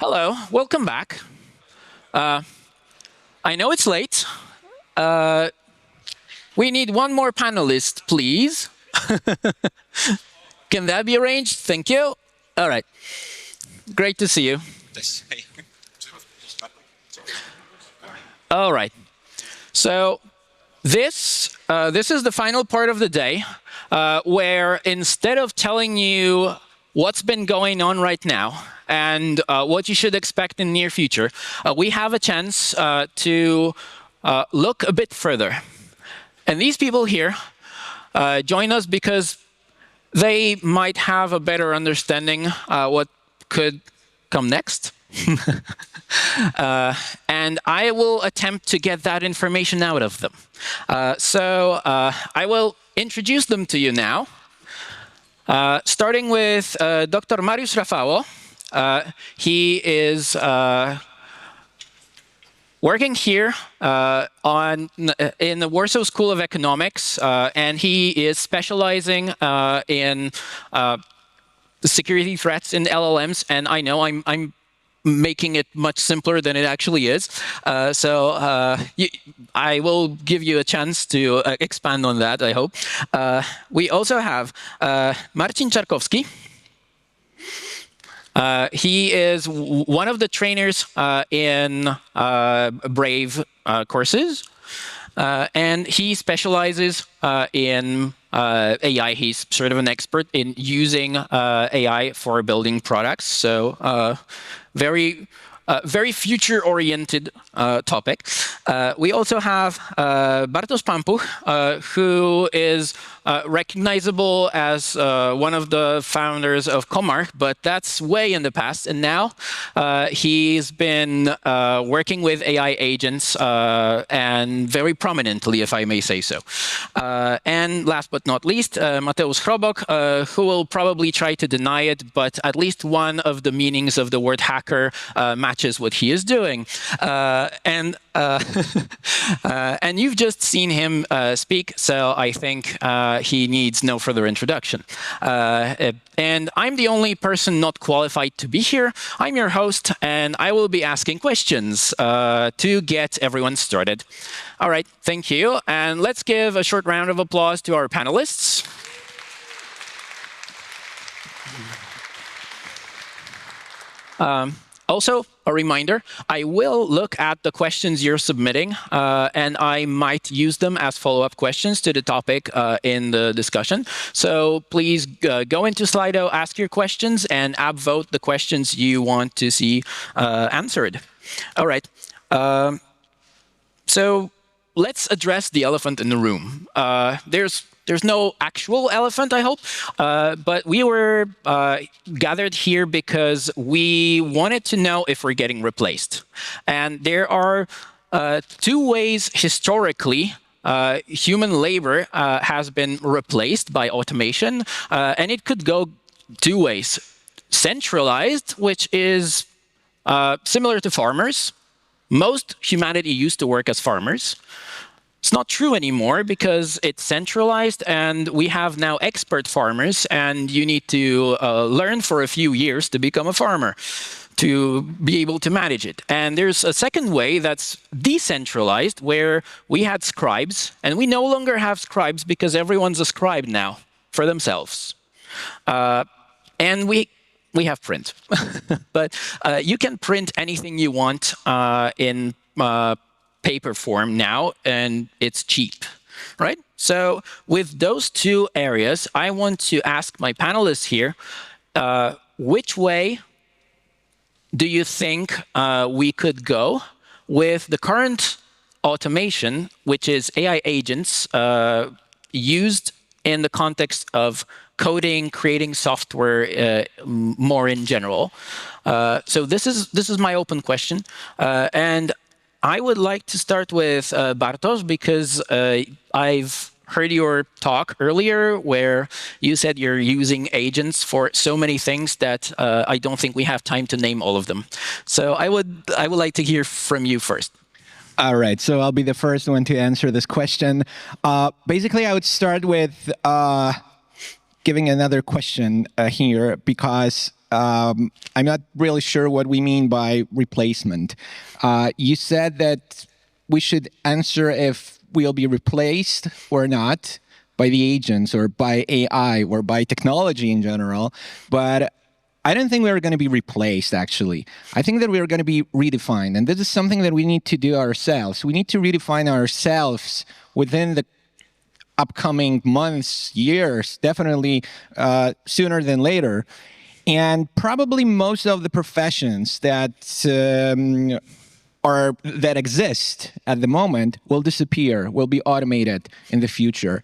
Hello, welcome back. I know it's late. We need one more panelist, please. Can that be arranged? Thank you. All right. Great to see you. All right. So this is the final part of the day, where instead of telling you what's been going on right now and what you should expect in the near future, we have a chance to look a bit further. And these people here join us because they might have a better understanding what could come next. And I will attempt to get that information out of them. So I will introduce them to you now, starting with Dr. Mariusz Rafało. He is working here in the Warsaw School of Economics, and he is specializing in security threats in LLMs. And I know I'm making it much simpler than it actually is. I will give you a chance to expand on that, I hope. We also have Marcin Czarkowski. He is one of the trainers in Brave courses, and he specializes in AI. He's sort of an expert in using AI for building products. So very future-oriented topic. We also have Bartosz Pampuch, who is recognizable as one of the founders of Comarch, but that's way in the past. And now he's been working with AI agents, and very prominently, if I may say so. And last but not least, Mateusz Chrobok, who will probably try to deny it, but at least one of the meanings of the word hacker matches what he is doing. And you've just seen him speak, so I think he needs no further introduction. And I'm the only person not qualified to be here. I'm your host, and I will be asking questions to get everyone started. All right, thank you. And let's give a short round of applause to our panelists. Also, a reminder, I will look at the questions you're submitting, and I might use them as follow-up questions to the topic in the discussion. So please go into Slido, ask your questions, and upvote the questions you want to see answered. All right. So let's address the elephant in the room. There's no actual elephant, I hope, but we were gathered here because we wanted to know if we're getting replaced. And there are two ways historically human labor has been replaced by automation, and it could go two ways. Centralized, which is similar to farmers. Most humanity used to work as farmers. It's not true anymore because it's centralized, and we have now expert farmers, and you need to learn for a few years to become a farmer to be able to manage it. And there's a second way that's decentralized, where we had scribes, and we no longer have scribes because everyone's a scribe now for themselves. And we have print. But you can print anything you want in paper form now, and it's cheap, right? So with those two areas, I want to ask my panelists here, which way do you think we could go with the current automation, which is AI agents used in the context of coding, creating software more in general? So this is my open question, and I would like to start with Bartosz, because I've heard your talk earlier where you said you're using agents for so many things that I don't think we have time to name all of them. So I would like to hear from you first. All right, so I'll be the first one to answer this question. Basically, I would start with giving another question here, because I'm not really sure what we mean by replacement. You said that we should answer if we'll be replaced or not by the agents or by AI or by technology in general, but I don't think we're going to be replaced, actually. I think that we are going to be redefined, and this is something that we need to do ourselves. We need to redefine ourselves within the upcoming months, years, definitely sooner than later. And probably most of the professions that that exist at the moment will disappear, will be automated in the future.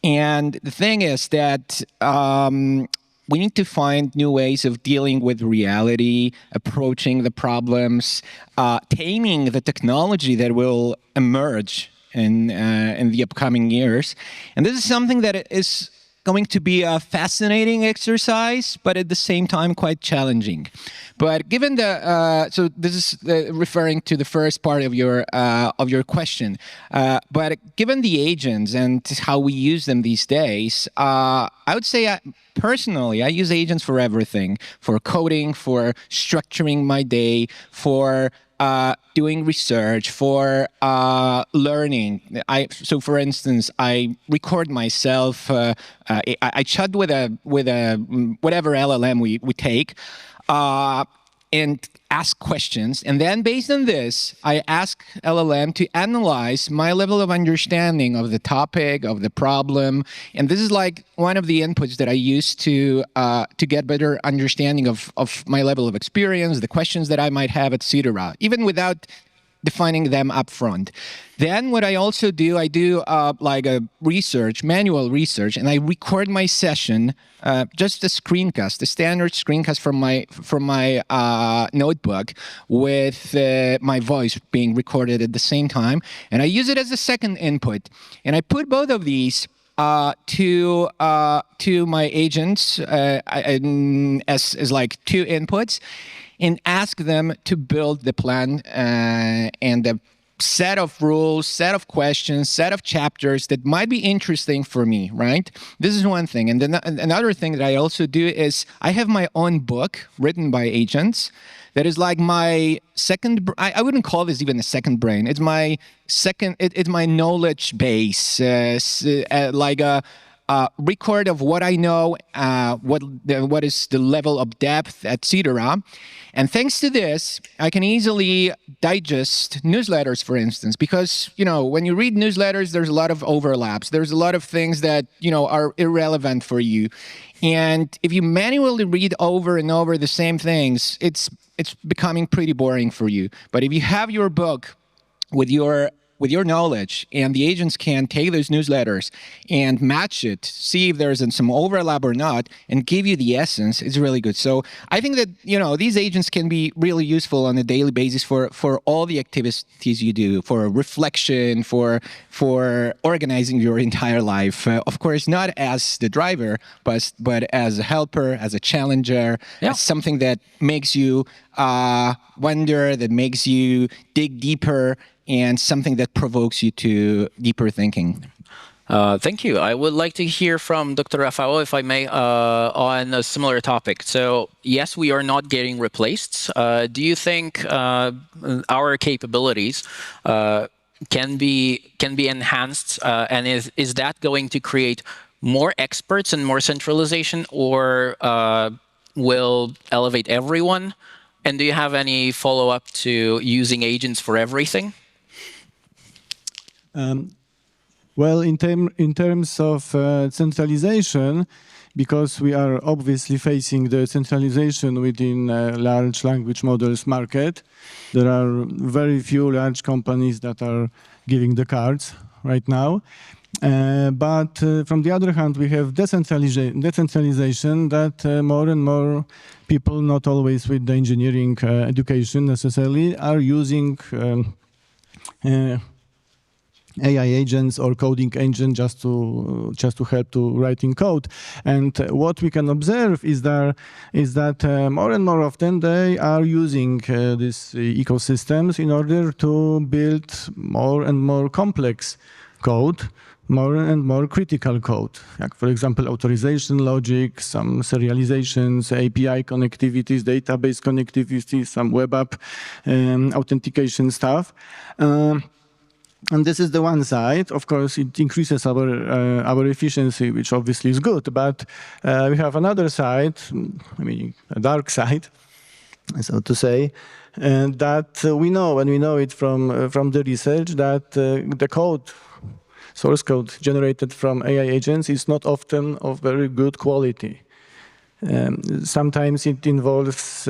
And the thing is that we need to find new ways of dealing with reality, approaching the problems, taming the technology that will emerge in the upcoming years. And this is something that is going to be a fascinating exercise, but at the same time quite challenging. But given the so this is referring to the first part of your question. But given the agents and how we use them these days, I would say personally I use agents for everything: for coding, for structuring my day, for doing research, for learning. So, for instance, I record myself. I chat with a whatever LLM we take, and ask questions. And then, based on this, I ask LLM to analyze my level of understanding of the topic, of the problem. And this is like one of the inputs that I use to get better understanding of my level of experience, the questions that I might have, etc., even without defining them up front. Then what I also do, I do like a manual research, and I record my session, just a screencast, a standard screencast from my notebook with my voice being recorded at the same time. And I use it as a second input. And I put both of these to my agents as like two inputs, and ask them to build the plan and the set of rules, set of questions, set of chapters that might be interesting for me, right? This is one thing. And then another thing that I also do is I have my own book written by agents that is like my second, I wouldn't call this even a second brain. It's my second, it's my knowledge base, like a record of what I know, what is the level of depth, etc. And thanks to this, I can easily digest newsletters, for instance, because, when you read newsletters, there's a lot of overlaps. There's a lot of things that, are irrelevant for you. And if you manually read over and over the same things, it's becoming pretty boring for you. But if you have your book with your knowledge, and the agents can take those newsletters and match it, see if there's some overlap or not, and give you the essence, it's really good. So I think that, these agents can be really useful on a daily basis for all the activities you do, for reflection, for organizing your entire life. Of course, not as the driver, but as a helper, as a challenger, as something that makes you wonder, that makes you dig deeper, and something that provokes you to deeper thinking. Thank you. I would like to hear from Dr. Rafało, if I may, on a similar topic. So, yes, we are not getting replaced. Do you think our capabilities can be enhanced, and is that going to create more experts and more centralization, or will elevate everyone? And do you have any follow-up to using agents for everything? Well, in terms of centralization, because we are obviously facing the centralization within large language models market, there are very few large companies that are giving the cards right now. But from the other hand, we have decentralization that more and more people, not always with the engineering education necessarily, are using AI agents or coding engine just to help to writing code. And what we can observe is that more and more often they are using these ecosystems in order to build more and more complex code more and more critical code, like for example, authorization logic, some serializations, API connectivities, database connectivities, some web app authentication stuff. And this is the one side. Of course, it increases our efficiency, which obviously is good. But we have another side, I mean, a dark side, so to say, that we know, and we know it from the research, that the code, source code generated from AI agents is not often of very good quality. Sometimes it involves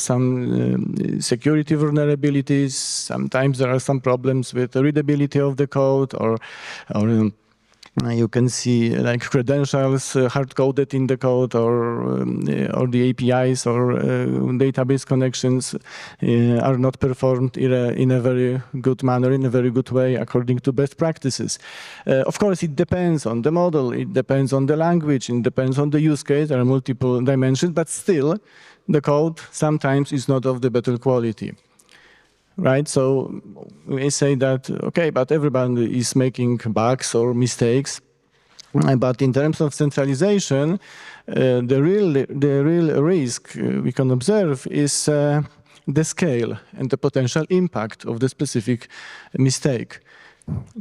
some security vulnerabilities. Sometimes there are some problems with the readability of the code, or you can see like credentials hard-coded in the code, or the APIs or database connections are not performed in a very good manner, in a very good way, according to best practices. Of course, it depends on the model, it depends on the language, it depends on the use case. There are multiple dimensions, but still, the code sometimes is not of the better quality. Right, so we say that, okay, but everybody is making bugs or mistakes. But in terms of centralization, the real risk we can observe is the scale and the potential impact of the specific mistake.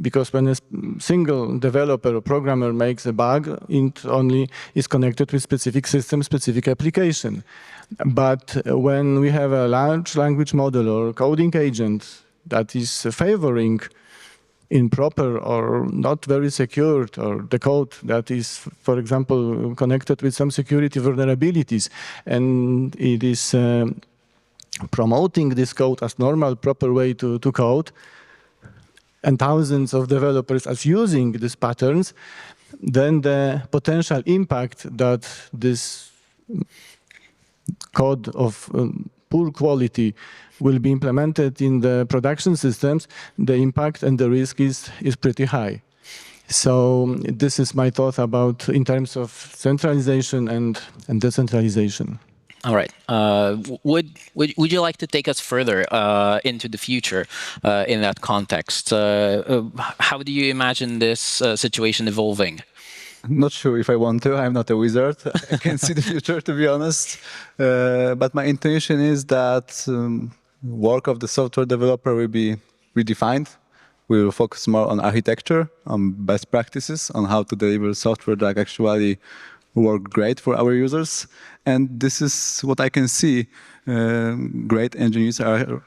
Because when a single developer or programmer makes a bug, it only is connected with specific system, specific application. But when we have a large language model or coding agent that is favoring improper or not very secured, or the code that is, for example, connected with some security vulnerabilities, and it is promoting this code as normal, proper way to code, and thousands of developers are using these patterns, then the potential impact that this code of poor quality will be implemented in the production systems, the impact and the risk is pretty high. So this is my thought about in terms of centralization and decentralization. All right. Would you like to take us further into the future in that context? How do you imagine this situation evolving? I'm not sure if I want to. I'm not a wizard. I can't see the future, to be honest. But my intuition is that work of the software developer will be redefined. We will focus more on architecture, on best practices, on how to deliver software that actually work great for our users. And this is what I can see great engineers are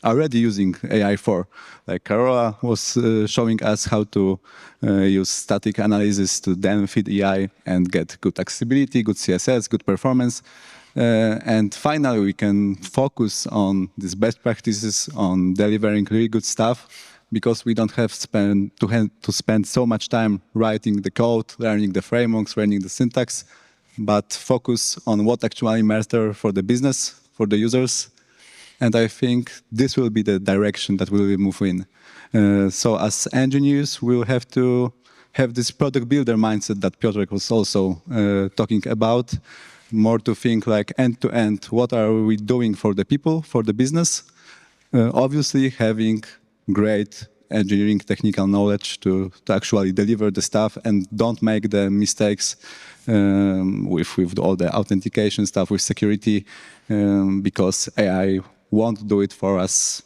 already using AI for. Like Carola was showing us how to use static analysis to then feed AI and get good accessibility, good CSS, good performance. And finally, we can focus on these best practices, on delivering really good stuff, because we don't have to spend so much time writing the code, learning the frameworks, learning the syntax, but focus on what actually matters for the business, for the users. And I think this will be the direction that we will move in. So as engineers, we will have to have this product builder mindset that Piotr was also talking about, more to think like end-to-end, what are we doing for the people, for the business? Obviously, having great engineering technical knowledge to actually deliver the stuff and don't make the mistakes with all the authentication stuff, with security, because AI won't do it for us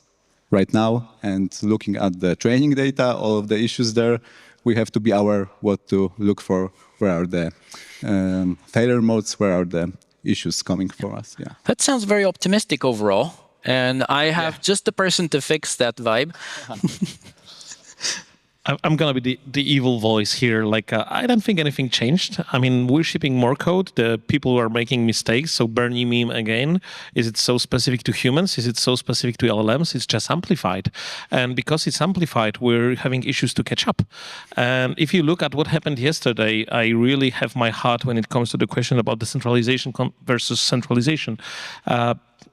right now. And looking at the training data, all of the issues there, we have to be aware what to look for, where are the failure modes, where are the issues coming for us. Yeah. That sounds very optimistic overall. And I have just the person to fix that vibe. I'm going to be the evil voice here. Like, I don't think anything changed. I mean, we're shipping more code. The people are making mistakes. So Bernie meme again. Is it so specific to humans? Is it so specific to LLMs? It's just amplified. And because it's amplified, we're having issues to catch up. And if you look at what happened yesterday, I really have my heart when it comes to the question about decentralization versus centralization.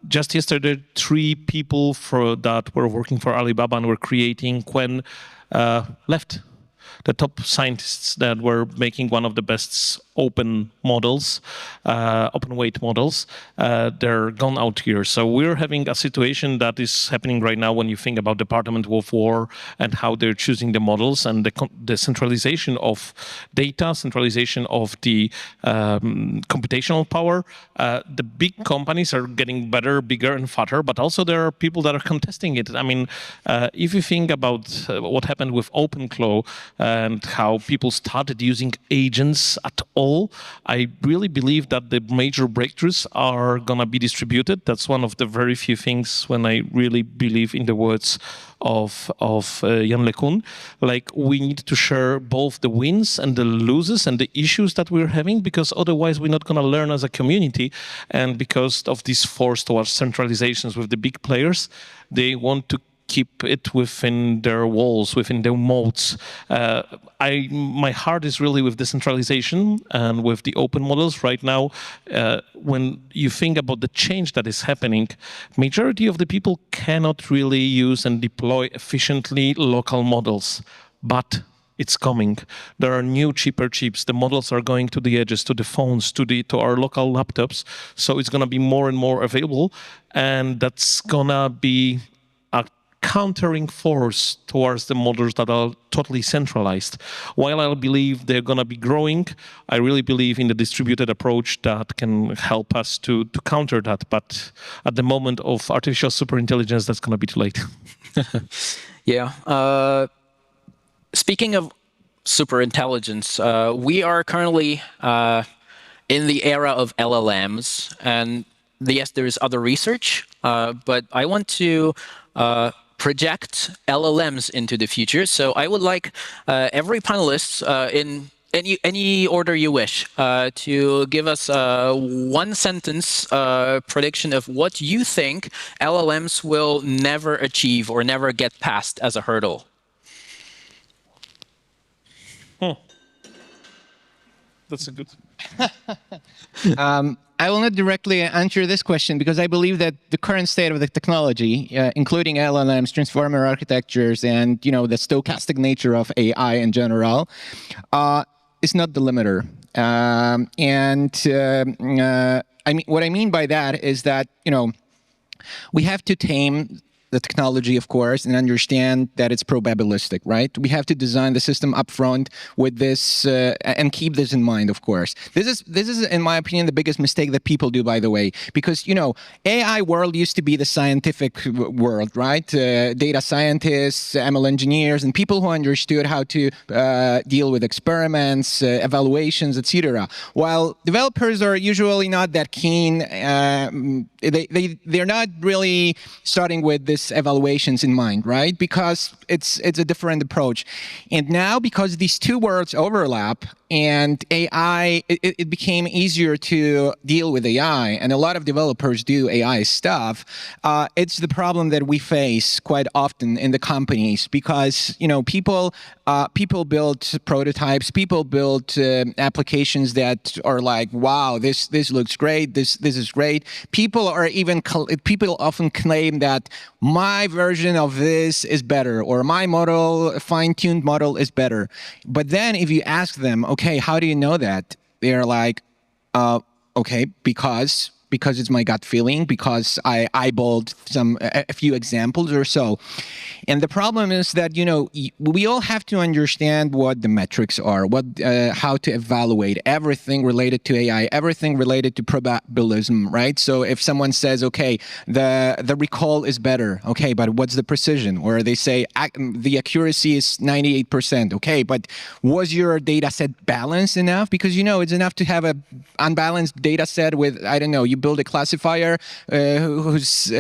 Just yesterday, 3 people that were working for Alibaba and were creating Qwen left. the top scientists that were making one of the best open models, open weight models, they're gone out here. So we're having a situation that is happening right now when you think about Department of War and how they're choosing the models and the centralization of data, centralization of the computational power. The big companies are getting better, bigger and fatter, but also there are people that are contesting it. I mean, if you think about what happened with OpenClaw and how people started using agents at all, I really believe that the major breakthroughs are going to be distributed. That's one of the very few things when I really believe in the words of Jan LeCun. Like, we need to share both the wins and the losses and the issues that we're having, because otherwise we're not going to learn as a community. And because of this force towards centralizations with the big players, they want to keep it within their walls, within their moats. My heart is really with decentralization and with the open models right now. When you think about the change that is happening, majority of the people cannot really use and deploy efficiently local models, but it's coming. There are new, cheaper chips. The models are going to the edges, to the phones, to our local laptops. So it's going to be more and more available, and that's going to be a countering force towards the models that are totally centralized. While I believe they're going to be growing, I really believe in the distributed approach that can help us to counter that. But at the moment of artificial superintelligence, that's going to be too late. Yeah. Speaking of superintelligence, we are currently in the era of LLMs, and yes, there is other research, but I want to project LLMs into the future. So I would like every panelist in any order you wish to give us a one-sentence prediction of what you think LLMs will never achieve or never get past as a hurdle. That's a good... I will not directly answer this question because I believe that the current state of the technology, including LLMs, transformer architectures, and the stochastic nature of AI in general, is not the limiter. I mean, what I mean by that is that we have to tame the technology, of course, and understand that it's probabilistic, right? We have to design the system upfront with this and keep this in mind, of course. This is, in my opinion, the biggest mistake that people do, by the way, because, AI world used to be the scientific world, right? Data scientists, ML engineers, and people who understood how to deal with experiments, evaluations, etc. While developers are usually not that keen, they're not really starting with this evaluations in mind, right? Because it's a different approach. And now, because these two worlds overlap and AI, it became easier to deal with AI, and a lot of developers do AI stuff. It's the problem that we face quite often in the companies because people build prototypes, people build applications that are like, wow, this looks great, this is great. People often claim that my version of this is better, or my model, fine-tuned model, is better. But then if you ask them, okay, how do you know that? They're like, okay, because it's my gut feeling, because I eyeballed a few examples or so. And the problem is that, we all have to understand what the metrics are, how to evaluate everything related to AI, everything related to probabilism, right? So if someone says, okay, the recall is better, okay, but what's the precision? Or they say the accuracy is 98%, okay, but was your data set balanced enough? Because, it's enough to have an unbalanced data set with, I don't know, you build a classifier whose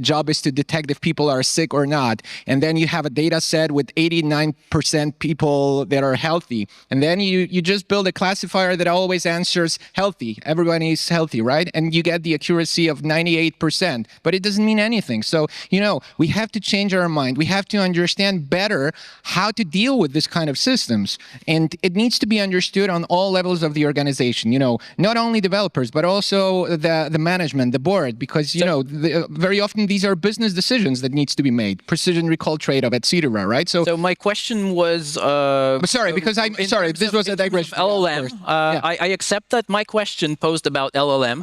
job is to detect if people are sick or not. And then you have a data set with 89% people that are healthy. And then you just build a classifier that always answers healthy. Everybody is healthy, right? And you get the accuracy of 98%. But it doesn't mean anything. So, we have to change our mind. We have to understand better how to deal with this kind of systems. And it needs to be understood on all levels of the organization. Not only developers, but also the the management, the board, because very often these are business decisions that needs to be made, precision recall trade-off, etc. Right? So my question was. Sorry, because this was a digression. LLM. I accept that my question posed about LLM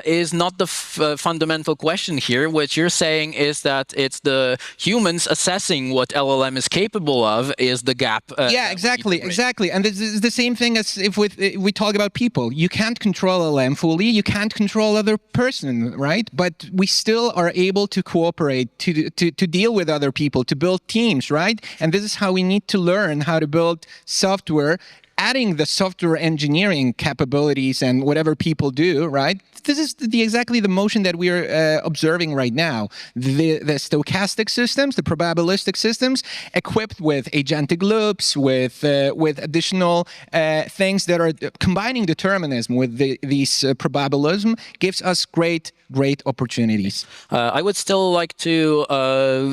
is not the fundamental question here. What you're saying is that it's the humans assessing what LLM is capable of is the gap. Exactly. And this is the same thing as if we talk about people. You can't control LLM fully. You can't control other person, right? But we still are able to cooperate, to deal with other people, to build teams, right? And this is how we need to learn how to build software, adding the software engineering capabilities and whatever people do, right? This is exactly the motion that we're observing right now. The stochastic systems, the probabilistic systems, equipped with agentic loops, with additional things that are combining determinism with these probabilism, gives us great opportunities. I would still like to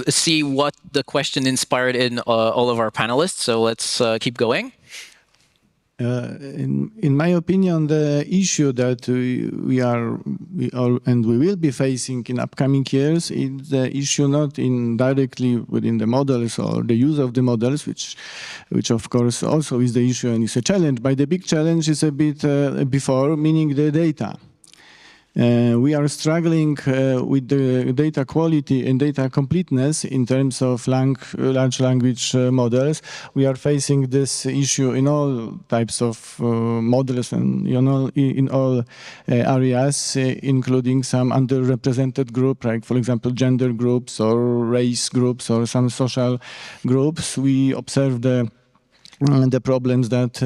see what the question inspired in all of our panelists. So let's keep going. In my opinion, the issue that we will be facing in upcoming years is the issue not directly within the models or the use of the models, which of course also is the issue and is a challenge. But the big challenge is a bit before, meaning the data. We are struggling with the data quality and data completeness in terms of large language models. We are facing this issue in all types of models and in all areas, including some underrepresented group, like for example gender groups or race groups or some social groups. We observe the problems that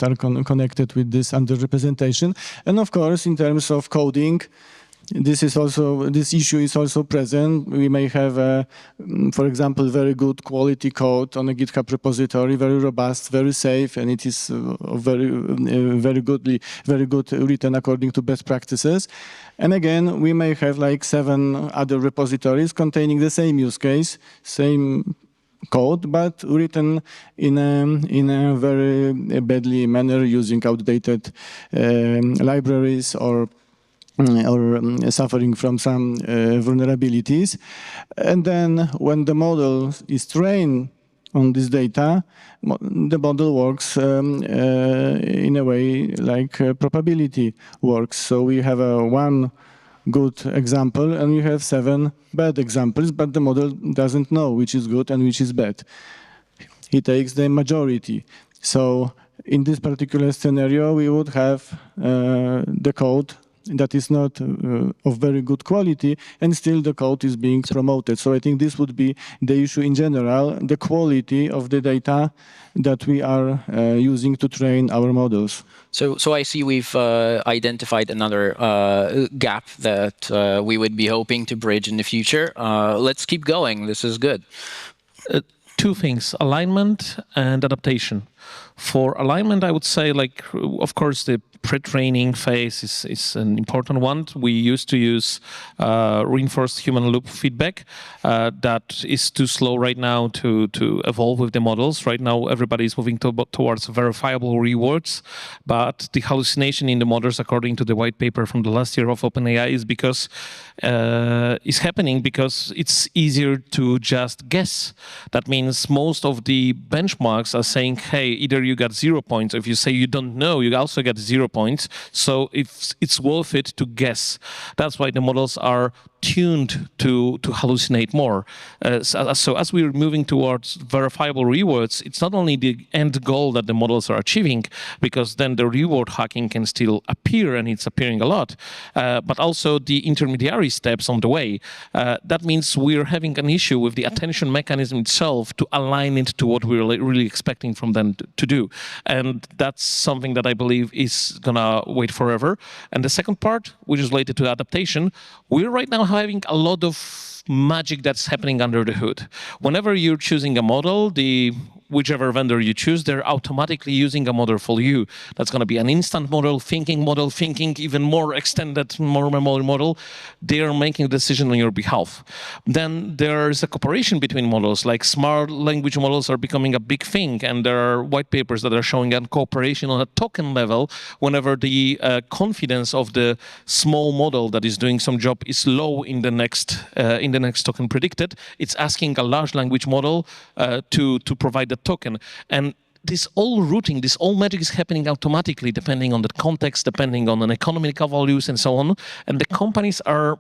are connected with this underrepresentation, and of course, in terms of coding, this issue is also present. We may have, for example, very good quality code on a GitHub repository, very robust, very safe, and it is very good written according to best practices. And again, we may have like 7 other repositories containing the same use case, same code, but written in a very badly manner using outdated libraries or suffering from some vulnerabilities. And then when the model is trained on this data, the model works in a way like probability works. So we have one good example and we have 7 bad examples, but the model doesn't know which is good and which is bad. He takes the majority. So in this particular scenario, we would have the code that is not of very good quality, and still the code is being promoted. So I think this would be the issue in general, the quality of the data that we are using to train our models. So I see we've identified another gap that we would be hoping to bridge in the future. Let's keep going. This is good. 2 things, alignment and adaptation. For alignment, I would say, of course, the pre-training phase is an important one. We used to use reinforced human loop feedback. That is too slow right now to evolve with the models. Right now, everybody is moving towards verifiable rewards. But the hallucination in the models, according to the white paper from the last year of OpenAI, is happening because it's easier to just guess. That means most of the benchmarks are saying, hey, either you got 0 points. If you say you don't know, you also get 0 points. So it's worth it to guess. That's why the models are tuned to hallucinate more. So as we're moving towards verifiable rewards, it's not only the end goal that the models are achieving, because then the reward hacking can still appear, and it's appearing a lot, but also the intermediary steps on the way. That means we're having an issue with the attention mechanism itself to align it to what we're really expecting from them to do. And that's something that I believe is gonna wait forever. And the second part, which is related to adaptation, we're right now having a lot of magic that's happening under the hood. Whenever you're choosing a model, whichever vendor you choose, they're automatically using a model for you. That's going to be an instant model, thinking even more extended, more memory model. They are making a decision on your behalf. Then there's a cooperation between models, like smart language models are becoming a big thing, and there are white papers that are showing a cooperation on a token level whenever the confidence of the small model that is doing some job is low in the next token predicted. It's asking a large language model to provide the token. And this all routing, this all magic is happening automatically depending on the context, depending on an economical values and so on. And the companies are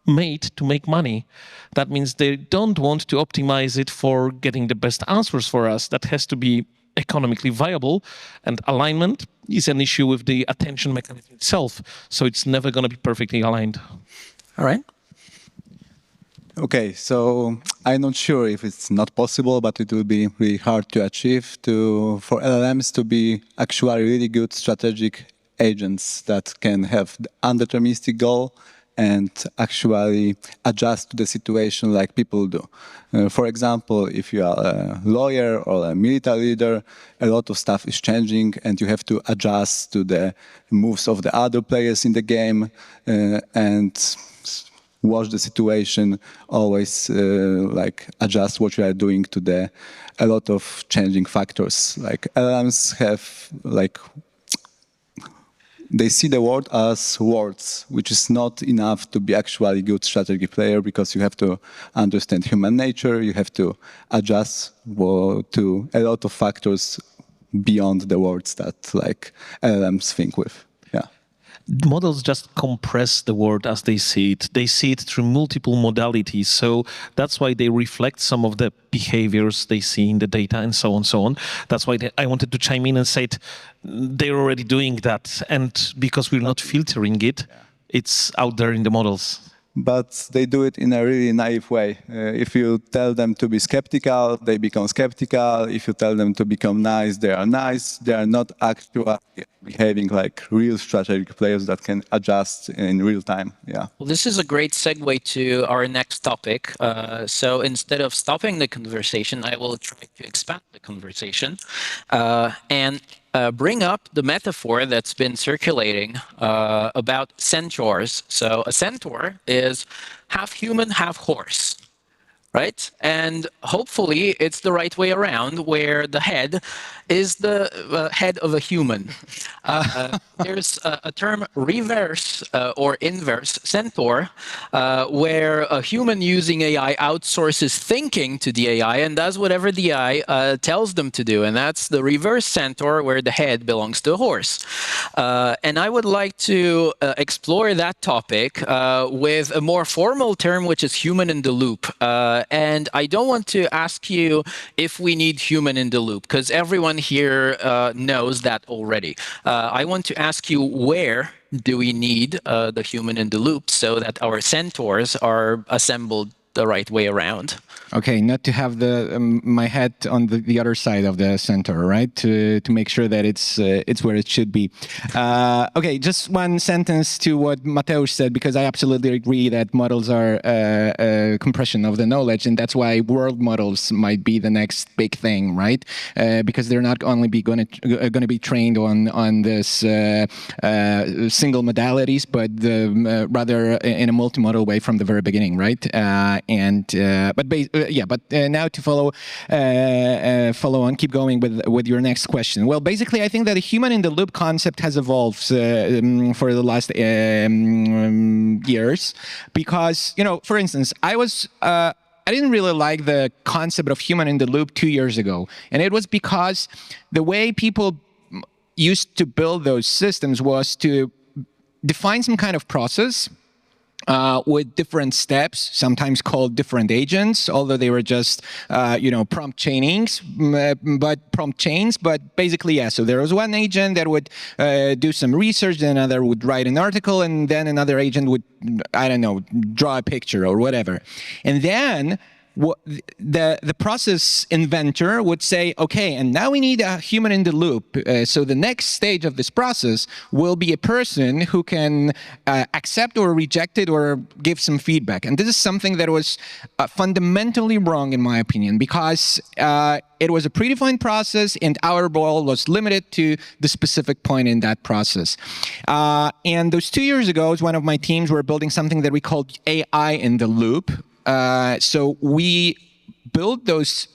made to make money. That means they don't want to optimize it for getting the best answers for us. That has to be economically viable, and alignment is an issue with the attention mechanism itself. So it's never going to be perfectly aligned. All right. Okay, so I'm not sure if it's not possible, but it will be really hard to achieve for LLMs to be actually really good strategic agents that can have the undeterministic goal and actually adjust to the situation like people do. For example, if you are a lawyer or a military leader, a lot of stuff is changing and you have to adjust to the moves of the other players in the game and watch the situation, always adjust what you are doing to a lot of changing factors. Like LLMs have they see the world as words, which is not enough to be actually a good strategy player, because you have to understand human nature, you have to adjust to a lot of factors beyond the words that LLMs think with. Yeah. Models just compress the world as they see it. They see it through multiple modalities. So that's why they reflect some of the behaviors they see in the data and so on, so on. That's why I wanted to chime in and say they're already doing that. And because we're not filtering it, it's out there in the models. But they do it in a really naive way. If you tell them to be skeptical, they become skeptical. If you tell them to become nice, they are nice. They are not actually behaving like real strategic players that can adjust in real time. Yeah. Well, this is a great segue to our next topic. So instead of stopping the conversation, I will try to expand the conversation and bring up the metaphor that's been circulating about centaurs. So a centaur is half human, half horse, right? And hopefully it's the right way around, where the head is the head of a human. There's a term, reverse or inverse centaur, where a human using AI outsources thinking to the AI and does whatever the AI tells them to do. And that's the reverse centaur, where the head belongs to a horse. And I would like to explore that topic with a more formal term, which is human in the loop. And I don't want to ask you if we need human in the loop, because everyone here knows that already. I want to ask you, where do we need the human in the loop so that our centaurs are assembled the right way around? Okay, not to have my head on the other side of the center, right? To make sure that it's where it should be. Okay, just one sentence to what Mateusz said, because I absolutely agree that models are a compression of the knowledge, and that's why world models might be the next big thing, right? Because they're not only going to be trained on this single modalities, but rather in a multimodal way from the very beginning, right? But now to follow on, keep going with your next question. Well, basically, I think that a human in the loop concept has evolved for the last years, because, for instance, I didn't really like the concept of human in the loop 2 years ago, and it was because the way people used to build those systems was to define some kind of process with different steps, sometimes called different agents, although they were just, prompt chains. But basically, yeah. So there was one agent that would do some research, then another would write an article, and then another agent would, draw a picture or whatever. And then the process inventor would say, okay, and now we need a human in the loop. So the next stage of this process will be a person who can accept or reject it or give some feedback. And this is something that was fundamentally wrong, in my opinion, because it was a predefined process and our role was limited to the specific point in that process. And those 2 years ago, one of my teams were building something that we called AI in the loop. So we build those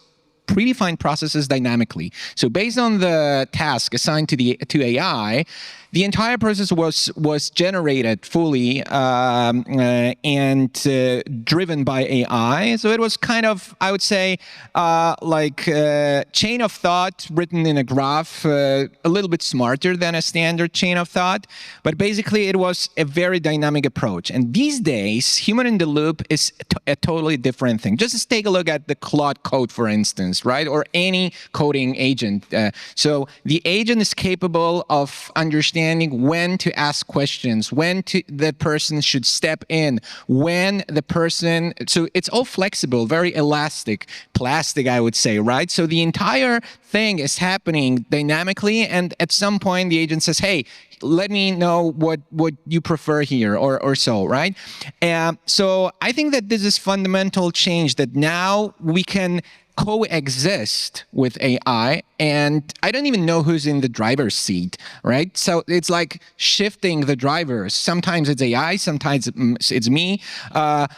predefined processes dynamically. So based on the task assigned to AI, the entire process was generated fully and driven by AI. So it was kind of, I would say, like a chain of thought written in a graph, a little bit smarter than a standard chain of thought. But basically, it was a very dynamic approach. And these days, human in the loop is a totally different thing. Just take a look at the Claude code, for instance, right? Or any coding agent. So the agent is capable of understanding when to ask questions, when the person should step in, when the person, so it's all flexible, very elastic, plastic, I would say, right? So the entire thing is happening dynamically, and at some point the agent says, hey, let me know what you prefer here or so, right? So I think that this is fundamental change, that now we can coexist with AI, and I don't even know who's in the driver's seat, right? So it's like shifting the drivers. Sometimes it's AI, sometimes it's me. Very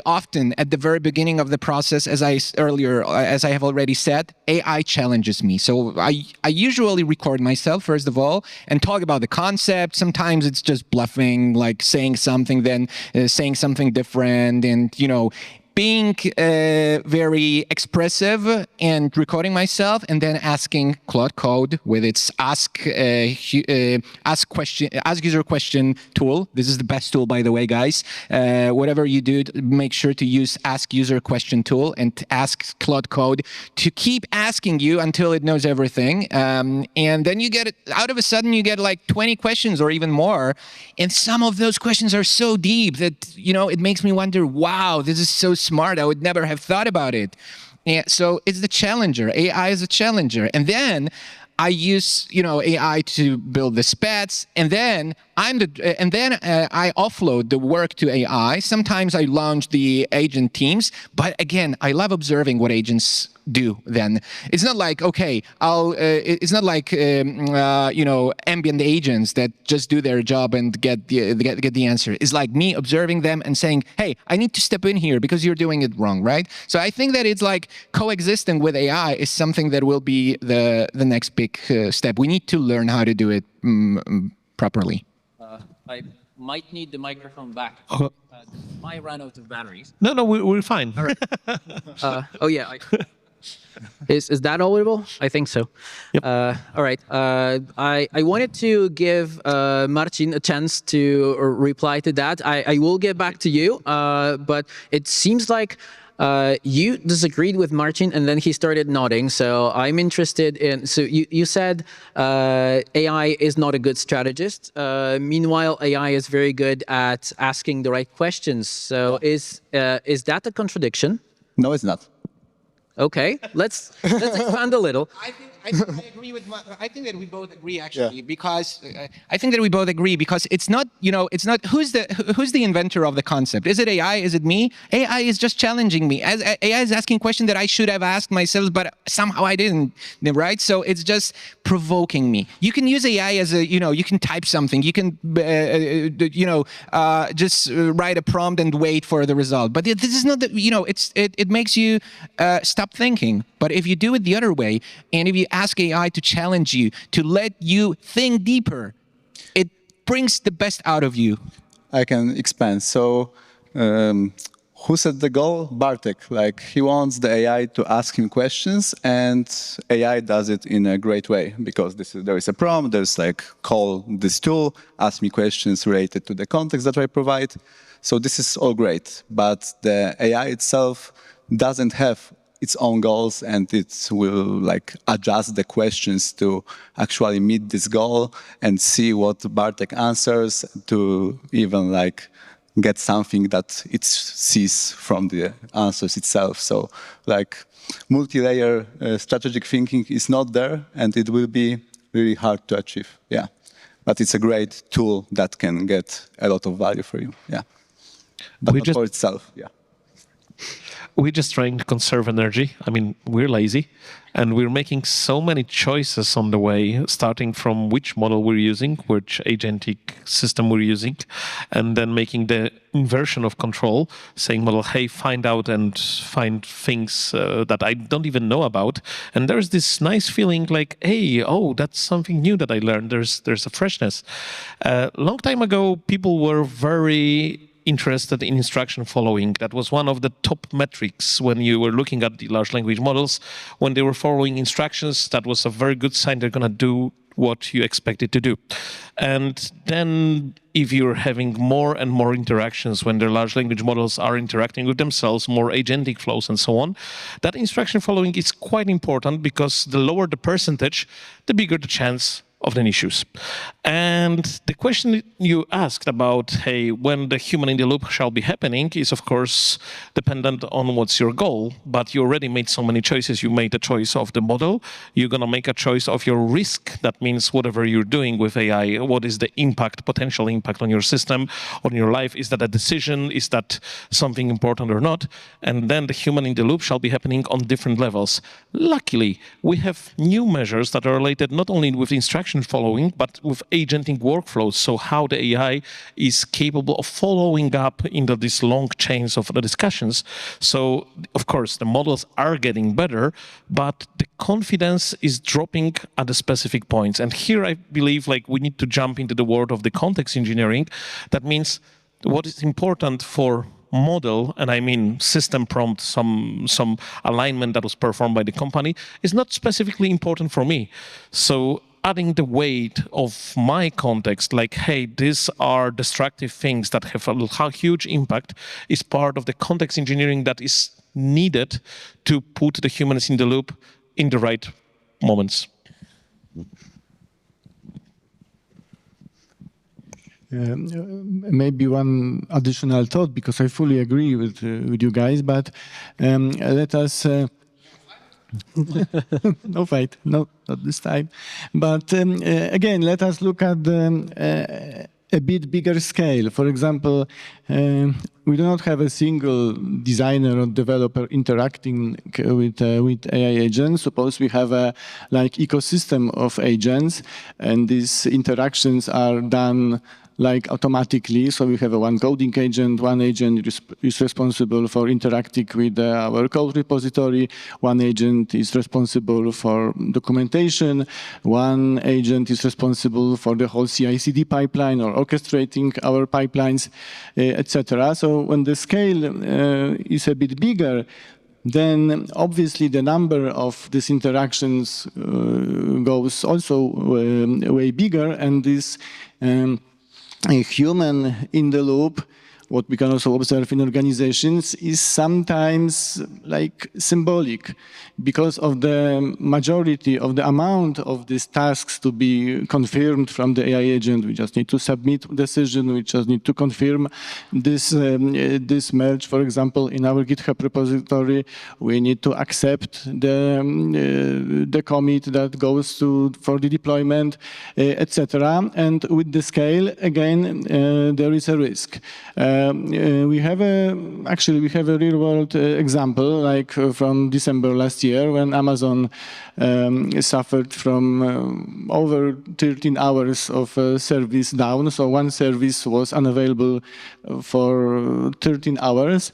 often at the very beginning of the process, as I have already said, AI challenges me. So I usually record myself, first of all, and talk about the concept. Sometimes it's just bluffing, like saying something, then saying something different, and, being very expressive and recording myself, and then asking Claude Code with its ask user question tool. This is the best tool, by the way, guys. Whatever you do, make sure to use ask user question tool and ask Claude Code to keep asking you until it knows everything. And then you get, out of a sudden, you get like 20 questions or even more. And some of those questions are so deep that, it makes me wonder, wow, this is so smart. I would never have thought about it. And so it's the challenger. AI is a challenger. And then I use, AI to build the spats, and then I offload the work to AI. Sometimes I launch the agent teams, but again, I love observing what agents do. Then it's not like, okay, it's not like ambient agents that just do their job and get the answer. It's like me observing them and saying, hey, I need to step in here because you're doing it wrong, right? So I think that it's like coexisting with AI is something that will be the next big step. We need to learn how to do it properly. I might need the microphone back. My run out of batteries. No, we're fine. All right. Oh yeah. Is that audible? I think so. Yep. All right. I wanted to give Marcin a chance to reply to that. I will get back to you, but it seems like you disagreed with Marcin, and then he started nodding. So I'm interested in. So you said AI is not a good strategist. Meanwhile, AI is very good at asking the right questions. So is that a contradiction? No, it's not. Okay, let's expand a little. I agree with. I think that we both agree, actually, because I think that we both agree because it's not, it's not who's the inventor of the concept. Is it AI? Is it me? AI is just challenging me. As AI is asking questions that I should have asked myself, but somehow I didn't. Right? So it's just provoking me. You can use AI as a, you can type something. You can, just write a prompt and wait for the result. But this is not the, it makes you stop thinking. But if you do it the other way, and if you ask AI to challenge you, to let you think deeper, it brings the best out of you. I can expand. So, who set the goal? Bartek. Like, he wants the AI to ask him questions, and AI does it in a great way because there is a prompt. There's like, call this tool, ask me questions related to the context that I provide. So this is all great, but the AI itself doesn't have its own goals, and it will like adjust the questions to actually meet this goal and see what Bartek answers, to even like get something that it sees from the answers itself. So like multi-layer strategic thinking is not there, and it will be really hard to achieve. Yeah, but it's a great tool that can get a lot of value for you. Yeah, but not for itself. Yeah. We're just trying to conserve energy. I mean, we're lazy, and we're making so many choices on the way, starting from which model we're using, which agentic system we're using, and then making the inversion of control, saying, model, hey, find out and find things that I don't even know about. And there's this nice feeling like, hey, oh, that's something new that I learned. There's a freshness. Long time ago, people were very interested in instruction following. That was one of the top metrics when you were looking at the large language models. When they were following instructions, that was a very good sign they're going to do what you expect it to do. And then if you're having more and more interactions, when the large language models are interacting with themselves, more agentic flows and so on, that instruction following is quite important, because the lower the percentage, the bigger the chance of the issues. And the question you asked about, hey, when the human in the loop shall be happening, is of course dependent on what's your goal, but you already made so many choices. You made a choice of the model, you're gonna make a choice of your risk. That means whatever you're doing with AI, what is the impact, potential impact on your system, on your life? Is that a decision? Is that something important or not? And then the human in the loop shall be happening on different levels. Luckily, we have new measures that are related not only with instruction following, but with agentic workflows. So how the AI is capable of following up into these long chains of the discussions. So of course, the models are getting better, but the confidence is dropping at the specific points. And here I believe like we need to jump into the world of the context engineering. That means what is important for model, and I mean system prompt, some alignment that was performed by the company, is not specifically important for me. So adding the weight of my context, like, hey, these are destructive things that have a huge impact, is part of the context engineering that is needed to put the humans in the loop in the right moments. Maybe one additional thought, because I fully agree with you guys, but let us... no fight, no, not this time. But again, let us look at a bit bigger scale. For example, we do not have a single designer or developer interacting with AI agents. Suppose we have a like ecosystem of agents, and these interactions are done like automatically. So we have one coding agent, one agent is responsible for interacting with our code repository, one agent is responsible for documentation, one agent is responsible for the whole CI/CD pipeline or orchestrating our pipelines, etc. So when the scale is a bit bigger, then obviously the number of these interactions goes also way bigger, and this a human in the loop, what we can also observe in organizations, is sometimes like symbolic, because of the majority of the amount of these tasks to be confirmed from the AI agent. We just need to submit decision, we just need to confirm this merge, for example, in our GitHub repository. We need to accept the commit that goes for the deployment, etc. And with the scale, again, there is a risk. We have a real world example, like from December last year, when Amazon suffered from over 13 hours of service down. So one service was unavailable for 13 hours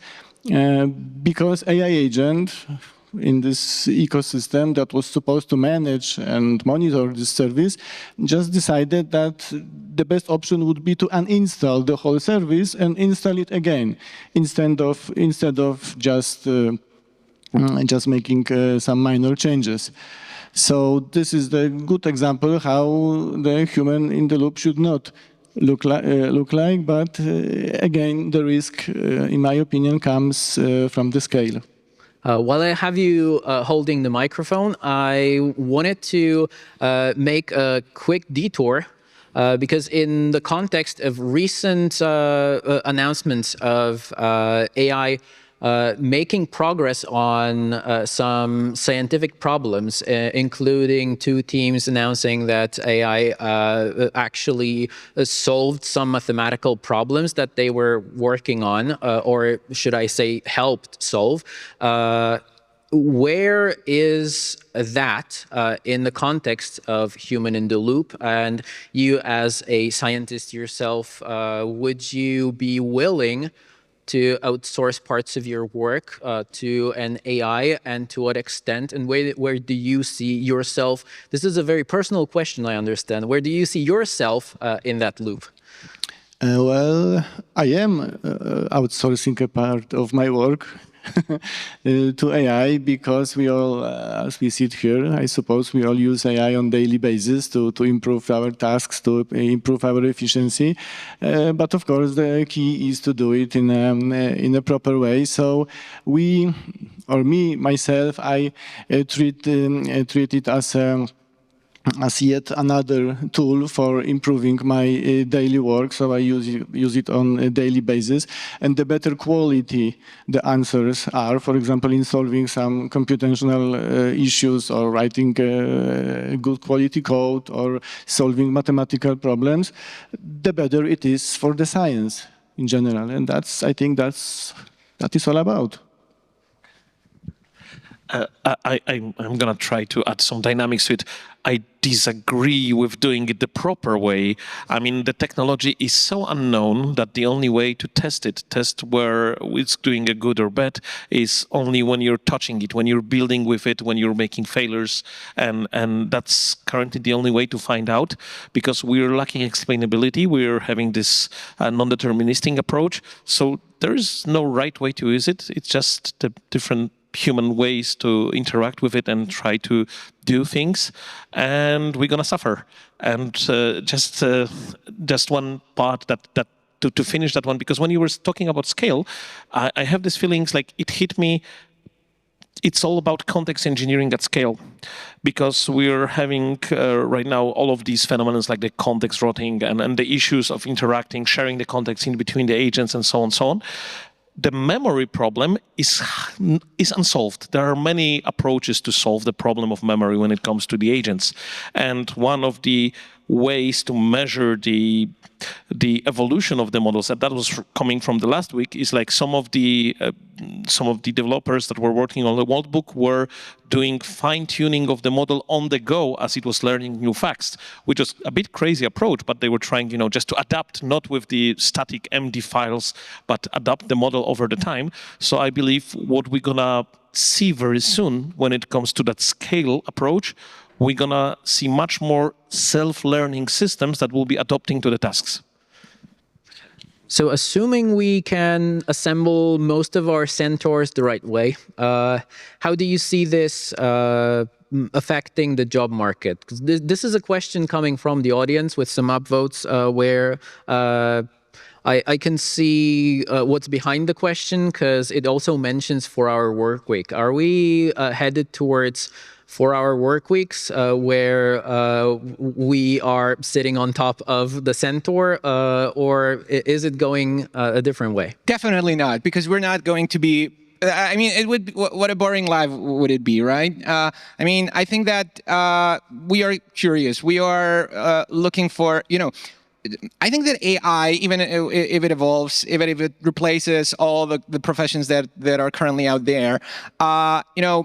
because AI agent in this ecosystem that was supposed to manage and monitor this service just decided that the best option would be to uninstall the whole service and install it again instead of just making some minor changes. So this is the good example how the human in the loop should not look like, but again, the risk, in my opinion, comes from the scale. While I have you holding the microphone, I wanted to make a quick detour because in the context of recent announcements of AI making progress on some scientific problems, including two teams announcing that AI actually solved some mathematical problems that they were working on, or should I say helped solve. Where is that in the context of human in the loop? And you as a scientist yourself, would you be willing to outsource parts of your work to an AI, and to what extent, and where do you see yourself? This is a very personal question, I understand. Where do you see yourself in that loop? Well, I am outsourcing a part of my work to AI, because we all, as we sit here, I suppose we all use AI on daily basis to improve our tasks, to improve our efficiency. But of course, the key is to do it in a proper way. So we, or me, myself, I treat it as yet another tool for improving my daily work. So I use it on a daily basis. And the better quality the answers are, for example, in solving some computational issues, or writing good quality code, or solving mathematical problems, the better it is for the science in general. And I think that is all about. I'm going to try to add some dynamics to it. I disagree with doing it the proper way. I mean, the technology is so unknown that the only way to test where it's doing a good or bad, is only when you're touching it, when you're building with it, when you're making failures. And that's currently the only way to find out, because we're lacking explainability. We're having this non-deterministic approach. So there is no right way to use it. It's just the different human ways to interact with it and try to do things, and we're gonna suffer. And just one part that to finish that one, because when you were talking about scale, I have this feelings like it hit me. It's all about context engineering at scale, because we're having right now all of these phenomena like the context rotting and the issues of interacting, sharing the context in between the agents, and so on, so on. The memory problem is unsolved. There are many approaches to solve the problem of memory when it comes to the agents. And one of the ways to measure the evolution of the models, and that was coming from the last week, is like some of the developers that were working on the World were doing fine-tuning of the model on the go as it was learning new facts, which was a bit crazy approach, but they were trying, just to adapt, not with the static MD files, but adapt the model over the time. So I believe what we're gonna see very soon when it comes to that scale approach, we're gonna see much more self-learning systems that will be adapting to the tasks. So assuming we can assemble most of our centaurs the right way, how do you see this affecting the job market? 'Cause this is a question coming from the audience with some upvotes where I can see what's behind the question, because it also mentions 4-hour work week. Are we headed towards 4-hour work weeks where we are sitting on top of the centaur, or is it going a different way? Definitely not, because we're not going to be. I mean, it would. What a boring life would it be, right? I mean, I think that we are curious. We are looking for, I think that AI, even if it evolves, even if it replaces all the professions that are currently out there,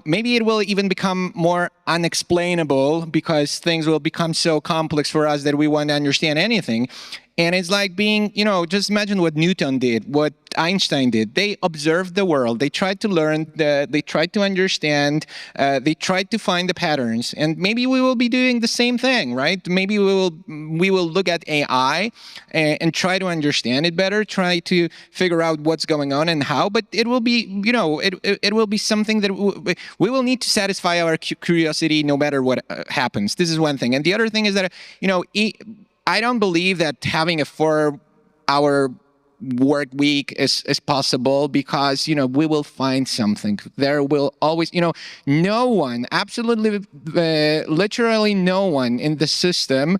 maybe it will even become more unexplainable, because things will become so complex for us that we won't understand anything. And it's like being, just imagine what Newton did, what Einstein did. They observed the world. They tried to learn. They tried to understand. They tried to find the patterns. And maybe we will be doing the same thing, right? Maybe we will look at AI and try to understand it better, try to figure out what's going on and how. But it will be, it will be something that we will need to satisfy our curiosity no matter what happens. This is one thing. And the other thing is that, I don't believe that having a 4-hour work week is possible, because, we will find something. There will always, no one, absolutely, literally no one in the system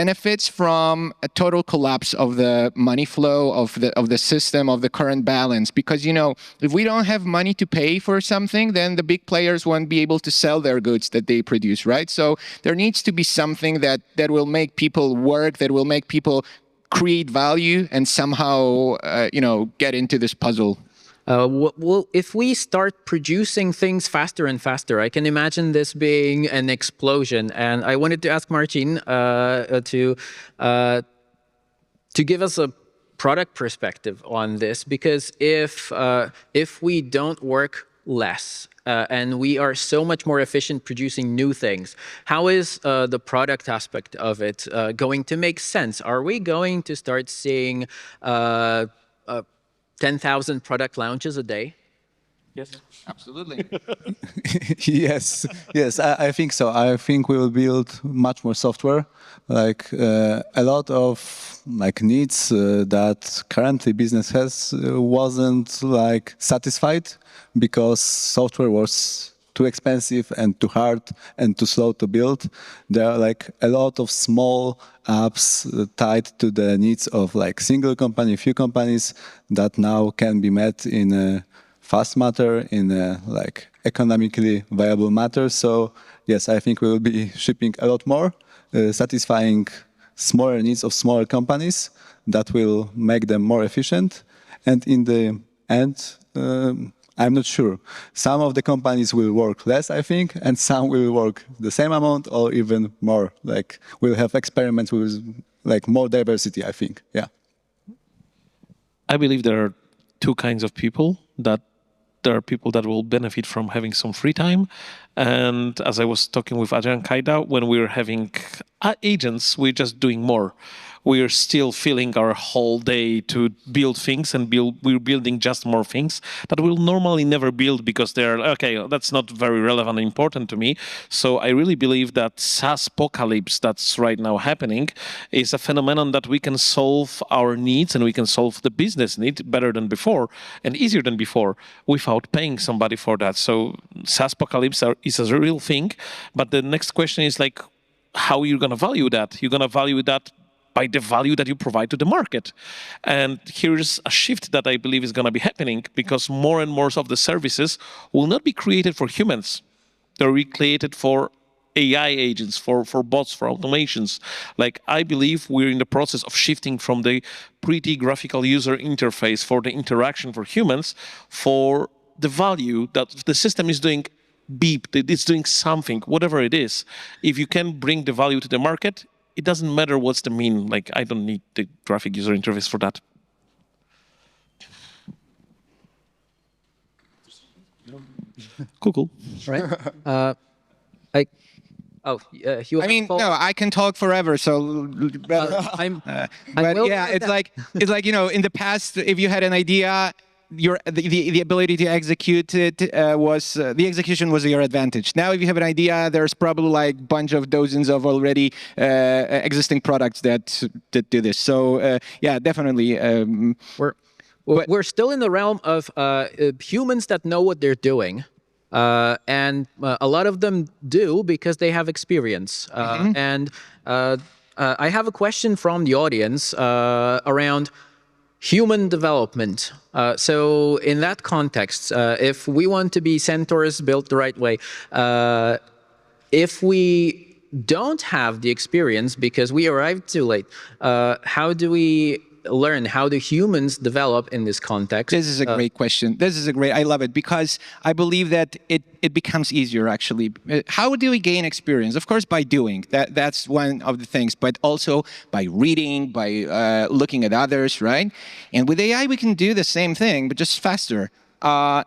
benefits from a total collapse of the money flow of the system, of the current balance. Because, you know, if we don't have money to pay for something, then the big players won't be able to sell their goods that they produce, right? So there needs to be something that will make people work, that will make people create value and somehow, get into this puzzle. Well, if we start producing things faster and faster, I can imagine this being an explosion. And I wanted to ask Marcin to give us a product perspective on this, because if we don't work less and we are so much more efficient producing new things, how is the product aspect of it going to make sense? Are we going to start seeing 10,000 product launches a day? Yes, absolutely. Yes, I think so. I think we will build much more software, like a lot of needs that currently business has wasn't satisfied because software was too expensive and too hard and too slow to build. There are a lot of small apps tied to the needs of single company, few companies that now can be met in a fast matter, in a economically viable matter. So yes, I think we will be shipping a lot more, satisfying smaller needs of smaller companies that will make them more efficient. And in the end, I'm not sure. Some of the companies will work less, I think, and some will work the same amount or even more. We'll have experiments with more diversity, I think. Yeah. I believe there are two kinds of people. That there are people that will benefit from having some free time. And as I was talking with Adrian Kaida, when we're having agents, we're just doing more. We're still filling our whole day to build things, and we're building just more things that we'll normally never build because that's not very relevant and important to me. So I really believe that SaaS apocalypse that's right now happening is a phenomenon that we can solve our needs and we can solve the business need better than before and easier than before without paying somebody for that. So SaaS apocalypse is a real thing. But the next question is how you're going to value that. You're going to value that by the value that you provide to the market. And here's a shift that I believe is going to be happening, because more and more of the services will not be created for humans. They'll be created for AI agents, for bots, for automations. I believe we're in the process of shifting from the pretty graphical user interface for the interaction for humans for the value that the system is doing. It's doing something, whatever it is. If you can bring the value to the market, it doesn't matter what's the mean. I don't need the graphic user interface for that. Cool. Right. I can talk forever. So, but yeah, it's like in the past, if you had an idea, the ability to execute it was the execution was your advantage. Now, if you have an idea, there's probably bunch of dozens of already existing products that do this. So yeah, definitely. We're still in the realm of humans that know what they're doing. And a lot of them do because they have experience. And I have a question from the audience around human development. So in that context, if we want to be centaurs built the right way, if we don't have the experience because we arrived too late, how do we learn? How do humans develop in this context? This is a great question. I love it, because I believe that it becomes easier, actually. How do we gain experience? Of course, by doing. That's one of the things, but also by reading, by looking at others, right? And with AI, we can do the same thing, but just faster. AI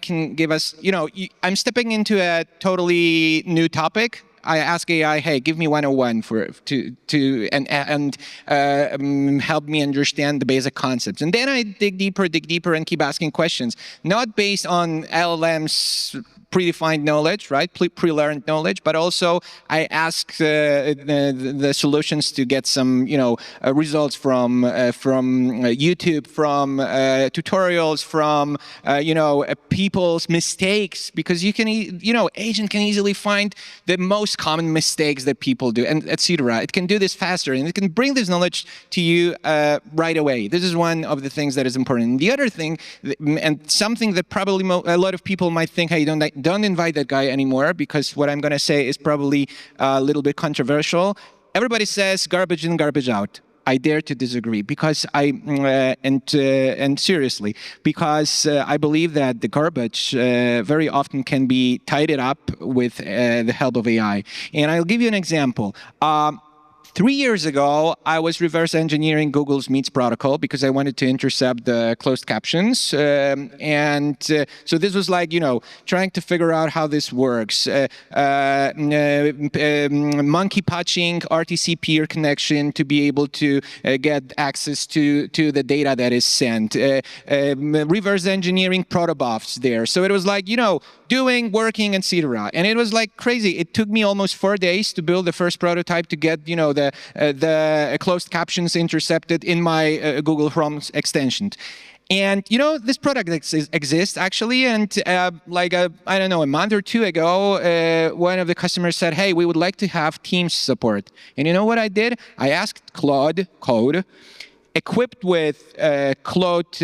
can give us, I'm stepping into a totally new topic. I ask AI, hey, give me 101 and help me understand the basic concepts. And then I dig deeper and keep asking questions, not based on LLM's predefined knowledge, right? Pre-learned knowledge, but also I ask the solutions to get some, results from YouTube, from tutorials, from people's mistakes, because agent can easily find the most common mistakes that people do, and etc. It can do this faster, and it can bring this knowledge to you right away. This is one of the things that is important. And the other thing, and something that probably a lot of people might think, hey, don't invite that guy anymore, because what I'm going to say is probably a little bit controversial. Everybody says garbage in, garbage out. I dare to disagree, because and seriously, because I believe that the garbage very often can be tidied up with the help of AI. And I'll give you an example. 3 years ago, I was reverse engineering Google's Meets protocol because I wanted to intercept the closed captions. So this was like, trying to figure out how this works. Monkey patching RTC peer connection to be able to get access to the data that is sent. Reverse engineering protobufs there. So it was like, doing, working, etc. And it was like crazy. It took me almost 4 days to build the first prototype to get, the closed captions intercepted in my Google Chrome extension. And, this product exists actually. And I don't know, a month or two ago, one of the customers said, hey, we would like to have Teams support. And you know what I did? I asked Claude Code, equipped with Claude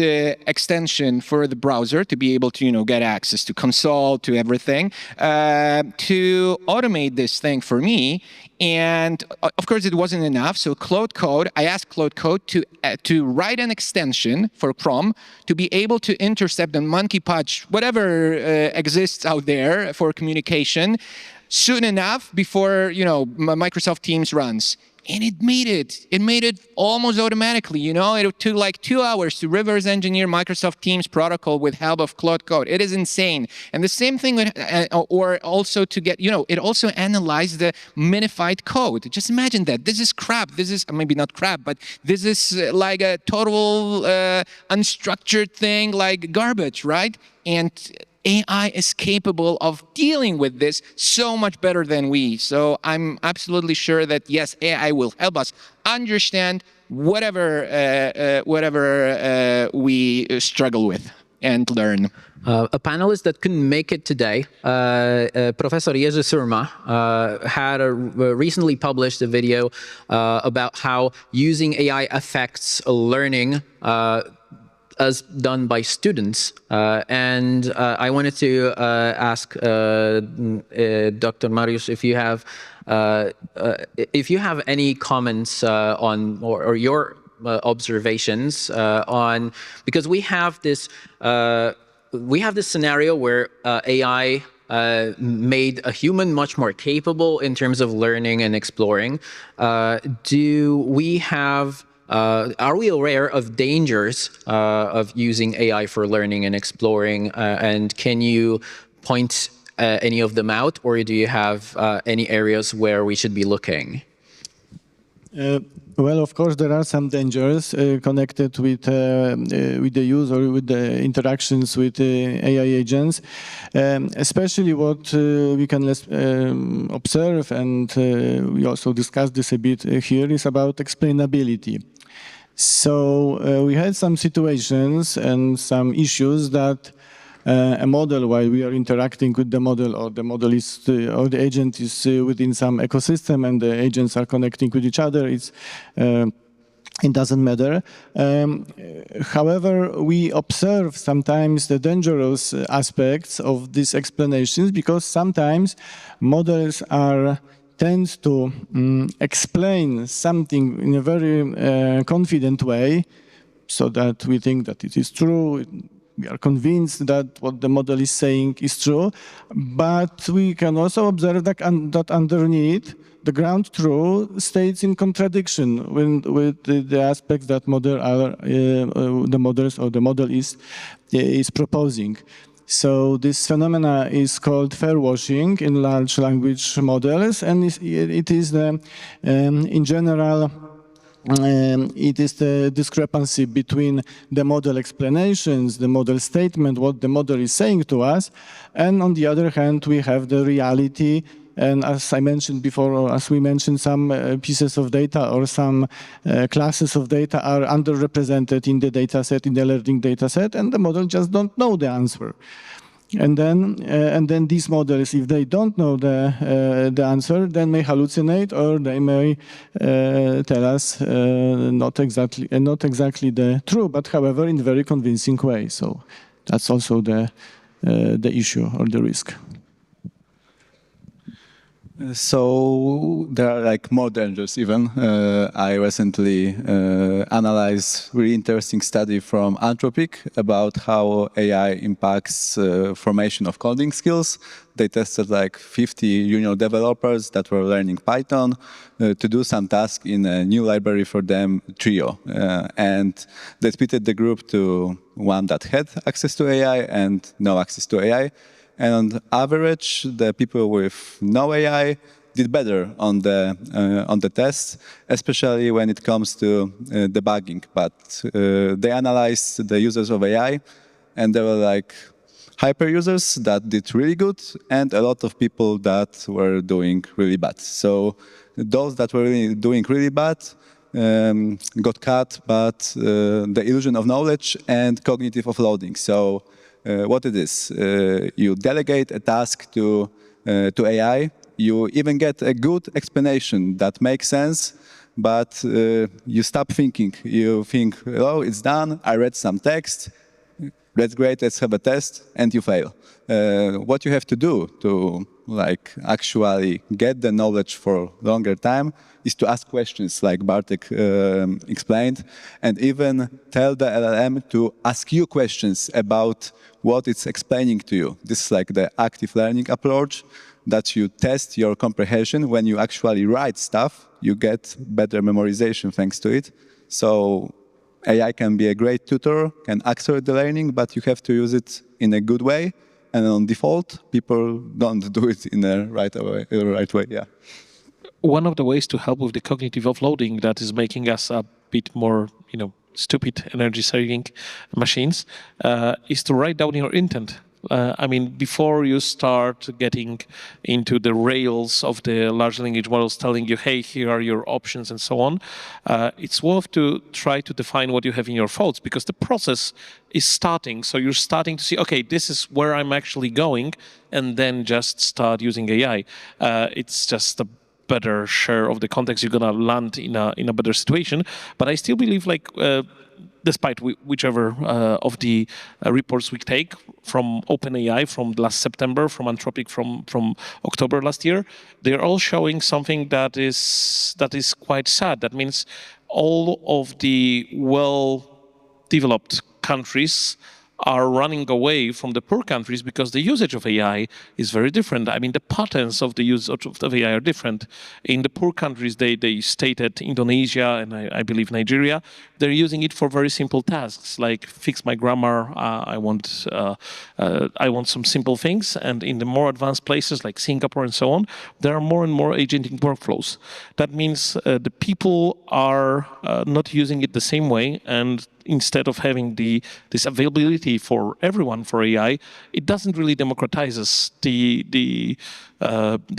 extension for the browser to be able to, get access to console, to everything, to automate this thing for me. And of course, it wasn't enough. So I asked Claude Code to write an extension for Chrome to be able to intercept and monkey patch whatever exists out there for communication soon enough before, Microsoft Teams runs. And it made it almost automatically, It took like 2 hours to reverse engineer Microsoft Teams protocol with help of Claude Code. It is insane. And the same thing with, or also to get, it also analyzed the minified code. Just imagine that. This is crap. This is maybe not crap, but this is like a total unstructured thing, like garbage, right? And AI is capable of dealing with this so much better than we. So I'm absolutely sure that, yes, AI will help us understand whatever we struggle with and learn. A panelist that couldn't make it today, Professor Jerzy Surma, had recently published a video about how using AI affects learning as done by students. And I wanted to ask Dr. Mariusz if you have any comments on or your observations on, because we have this scenario where AI made a human much more capable in terms of learning and exploring. Are we aware of dangers of using AI for learning and exploring? And can you point any of them out, or do you have any areas where we should be looking? Well, of course, there are some dangers connected with the use or with the interactions with AI agents, especially what we can observe, and we also discussed this a bit here, is about explainability. So we had some situations and some issues that a model, while we are interacting with the model, or the model is, or the agent is within some ecosystem, and the agents are connecting with each other, it doesn't matter. However, we observe sometimes the dangerous aspects of these explanations, because sometimes models tend to explain something in a very confident way, so that we think that it is true. We are convinced that what the model is saying is true, but we can also observe that underneath, the ground truth states in contradiction with the aspects that the model is proposing. So this phenomena is called fair washing in large language models, and it is in general It is the discrepancy between the model explanations, the model statement, what the model is saying to us, and on the other hand, we have the reality. And as I mentioned before, or as we mentioned, some pieces of data or some classes of data are underrepresented in the data set, in the learning data set, and the model just don't know the answer. And then these models, if they don't know the answer, then may hallucinate, or they may tell us not exactly the true, but however in very convincing way. So that's also the issue or the risk. So there are like more dangers even. I recently analyzed really interesting study from Anthropic about how AI impacts formation of coding skills. They tested like 50 junior developers that were learning Python to do some task in a new library for them, Trio. And they split the group to one that had access to AI and no access to AI. And on average, the people with no AI did better on the test, especially when it comes to debugging. But they analyzed the users of AI, and there were like hyper users that did really good, and a lot of people that were doing really bad. So those that were really doing really bad got cut, but the illusion of knowledge and cognitive offloading. So what it is, you delegate a task to AI, you even get a good explanation that makes sense, but you stop thinking. You think, oh, it's done, I read some text, that's great, let's have a test, and you fail. What you have to do to like actually get the knowledge for longer time is to ask questions like Bartek explained, and even tell the LLM to ask you questions about what it's explaining to you. This is like the active learning approach, that you test your comprehension. When you actually write stuff, you get better memorization thanks to it. So AI can be a great tutor, can accelerate the learning, but you have to use it in a good way. And on default, people don't do it in a right way. Yeah. One of the ways to help with the cognitive offloading that is making us a bit more, stupid energy-saving machines is to write down your intent. I mean, before you start getting into the rails of the large language models telling you, hey, here are your options and so on, it's worth to try to define what you have in your thoughts, because the process is starting. So you're starting to see, okay, this is where I'm actually going, and then just start using AI. It's just a better share of the context. You're going to land in a better situation. But I still believe despite whichever of the reports we take from OpenAI from last September, from Anthropic from October last year, they're all showing something that is quite sad. That means all of the well-developed countries are running away from the poor countries because the usage of AI is very different. I mean, the patterns of the use of AI are different. In the poor countries, they stated Indonesia and I believe Nigeria, they're using it for very simple tasks like fix my grammar. I want some simple things. And in the more advanced places like Singapore and so on, there are more and more agentic workflows. That means the people are not using it the same way, and instead of having this availability for everyone for AI, it doesn't really democratizes the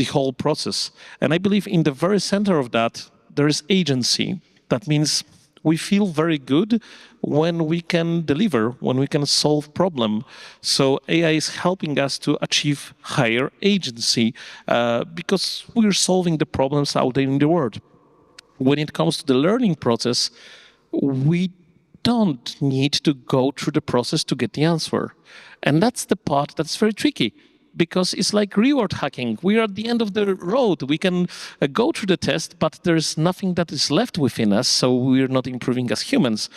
whole process. And I believe in the very center of that, there is agency. That means we feel very good when we can deliver, when we can solve problem. So AI is helping us to achieve higher agency because we're solving the problems out there in the world. When it comes to the learning process, we don't need to go through the process to get the answer. And that's the part that's very tricky, because it's like reward hacking. We are at the end of the road. We can go through the test, but there's nothing that is left within us, so we're not improving as humans.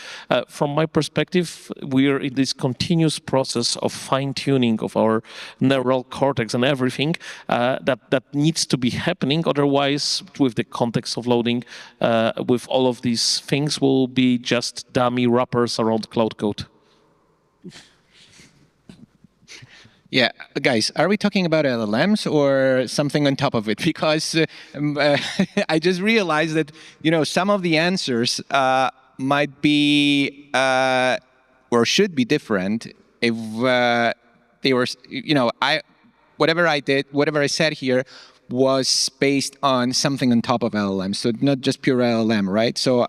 From my perspective, we are in this continuous process of fine-tuning of our neural cortex and everything that needs to be happening. Otherwise, with the context of loading, with all of these things, will be just dummy wrappers around cloud code. Yeah, guys, are we talking about LLMs or something on top of it? Because I just realized that, some of the answers might be or should be different if they were, whatever I did, whatever I said here was based on something on top of LLM. So not just pure LLM, right? So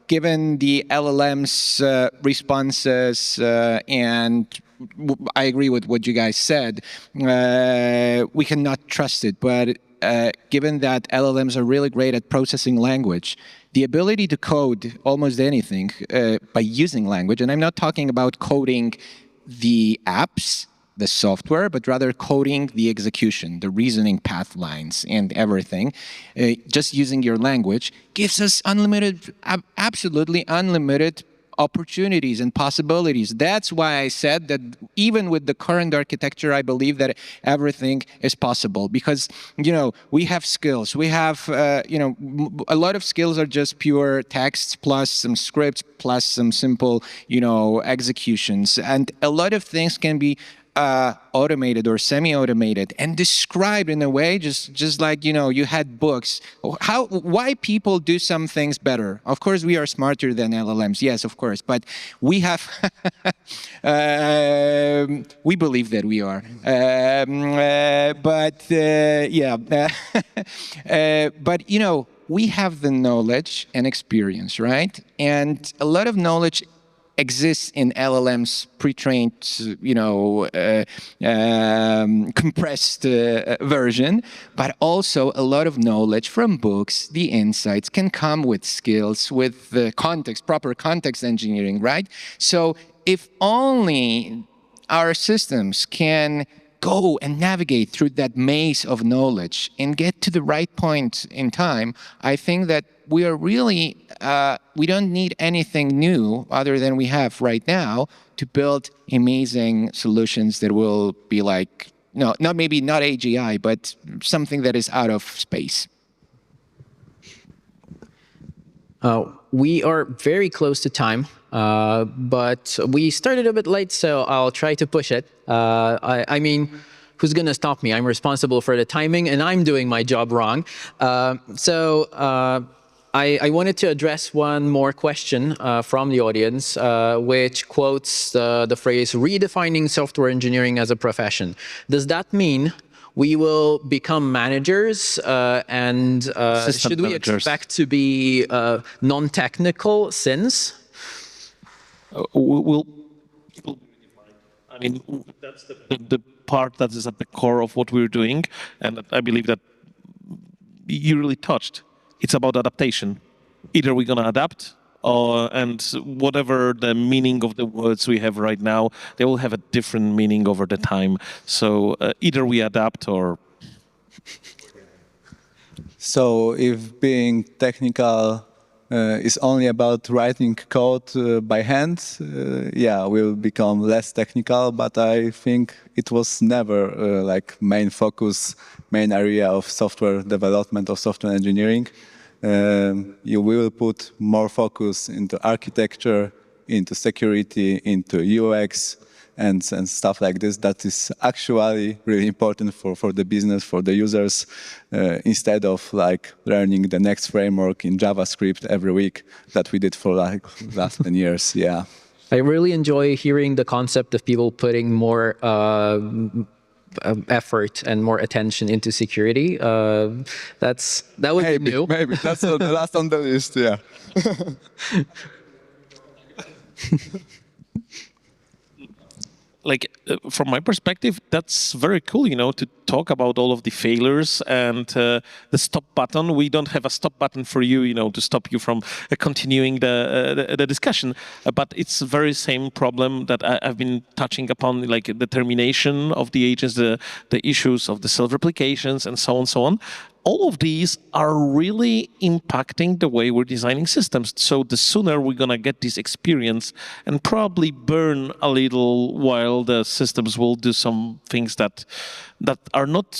given the LLM's responses and I agree with what you guys said, we cannot trust it. But given that LLMs are really great at processing language, the ability to code almost anything by using language, and I'm not talking about coding the apps, the software, but rather coding the execution, the reasoning path lines and everything, just using your language gives us unlimited, absolutely unlimited opportunities and possibilities. That's why I said that even with the current architecture, I believe that everything is possible because, we have skills. We have, a lot of skills are just pure text plus some scripts plus some simple, executions. And a lot of things can be automated or semi-automated and described in a way just like you had books why people do some things better. Of course we are smarter than LLMs, yes, of course, but we have we believe that we are but we have the knowledge and experience, right? And a lot of knowledge exists in LLM's pre-trained, compressed version, but also a lot of knowledge from books. The insights can come with skills, with context, proper context engineering, right? So if only our systems can go and navigate through that maze of knowledge and get to the right point in time, I think that we are really, we don't need anything new other than we have right now to build amazing solutions that will be like, not AGI, but something that is out of space. We are very close to time, but we started a bit late, so I'll try to push it. I mean, who's going to stop me? I'm responsible for the timing, and I'm doing my job wrong. I wanted to address one more question from the audience, which quotes the phrase, redefining software engineering as a profession. Does that mean we will become managers and should we expect to be non-technical since? I mean, that's the part that is at the core of what we're doing. And I believe that you really touched. It's about adaptation. Either we're going to adapt and whatever the meaning of the words we have right now, they will have a different meaning over the time. So either we adapt or... So if being technical is only about writing code by hand, we'll become less technical, but I think it was never main focus, main area of software development or software engineering. You will put more focus into architecture, into security, into UX, and stuff like this. That is actually really important for the business, for the users, instead of learning the next framework in JavaScript every week that we did for last 10 years. Yeah. I really enjoy hearing the concept of people putting more effort and more attention into security. That would be new. Maybe that's the last on the list. Yeah. From my perspective, that's very cool, to talk about all of the failures and the stop button. We don't have a stop button for you, to stop you from continuing the discussion. But it's the very same problem that I've been touching upon, like the termination of the agents, the issues of the self-replications, and so on, so on. All of these are really impacting the way we're designing systems. So the sooner we're going to get this experience and probably burn a little while the systems will do some things that are not,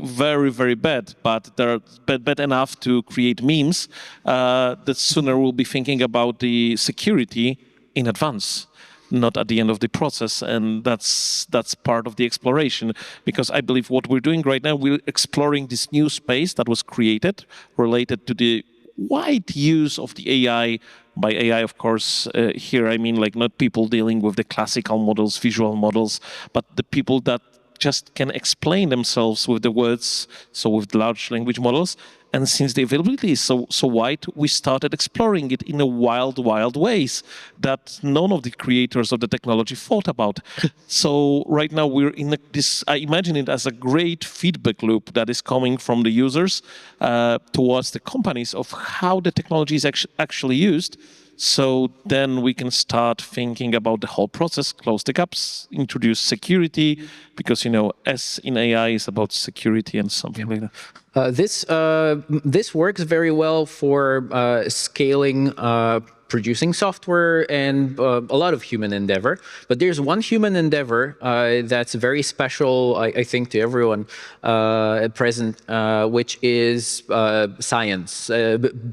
very, very bad, but they're bad enough to create memes, the sooner we'll be thinking about the security in advance. not at the end of the process. And that's part of the exploration, because I believe what we're doing right now, we're exploring this new space that was created related to the wide use of the AI. By AI, of course, here I mean like not people dealing with the classical models, visual models, but the people that just can explain themselves with the words, so with large language models. And since the availability is so wide, we started exploring it in a wild ways that none of the creators of the technology thought about. So right now we're in this, I imagine it as a great feedback loop that is coming from the users towards the companies of how the technology is actually used. So then we can start thinking about the whole process, close the gaps, introduce security, because, S in AI is about security and something like that. This works very well for scaling producing software and a lot of human endeavor. But there's one human endeavor that's very special, I think, to everyone at present, which is science,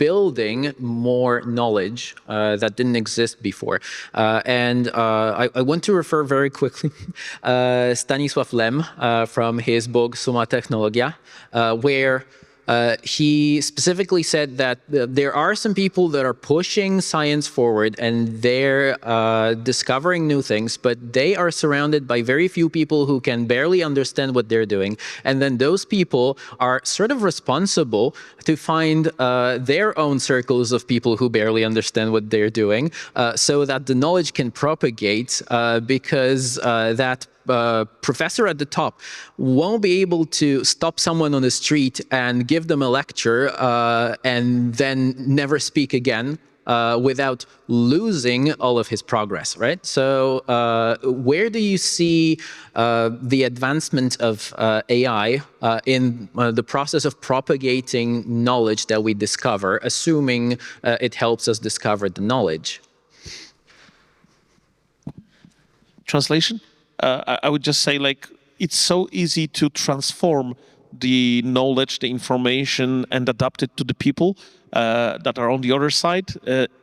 building more knowledge that didn't exist before. And I want to refer very quickly Stanisław Lem from his book Summa Technologia, where he specifically said that there are some people that are pushing science forward and they're discovering new things, but they are surrounded by very few people who can barely understand what they're doing. And then those people are sort of responsible to find their own circles of people who barely understand what they're doing, so that the knowledge can propagate, because that professor at the top won't be able to stop someone on the street and give them a lecture and then never speak again without losing all of his progress, right? So where do you see the advancement of AI in the process of propagating knowledge that we discover, assuming it helps us discover the knowledge? Translation? I would just say, like, it's so easy to transform the knowledge, the information, and adapt it to the people that are on the other side.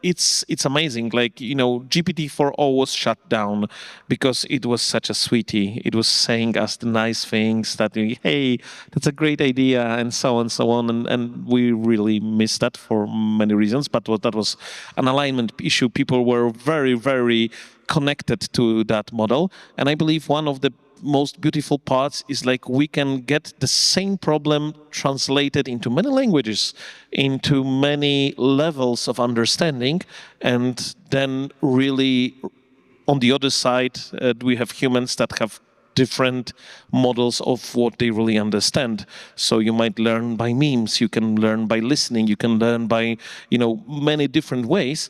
It's amazing. Like, GPT-4o was shut down because it was such a sweetie. It was saying us the nice things that, hey, that's a great idea, and so on. And we really missed that for many reasons. But that was an alignment issue. People were very, very connected to that model. And I believe one of the most beautiful parts is like we can get the same problem translated into many languages, into many levels of understanding, and then really on the other side we have humans that have different models of what they really understand. So you might learn by memes, you can learn by listening, you can learn by many different ways.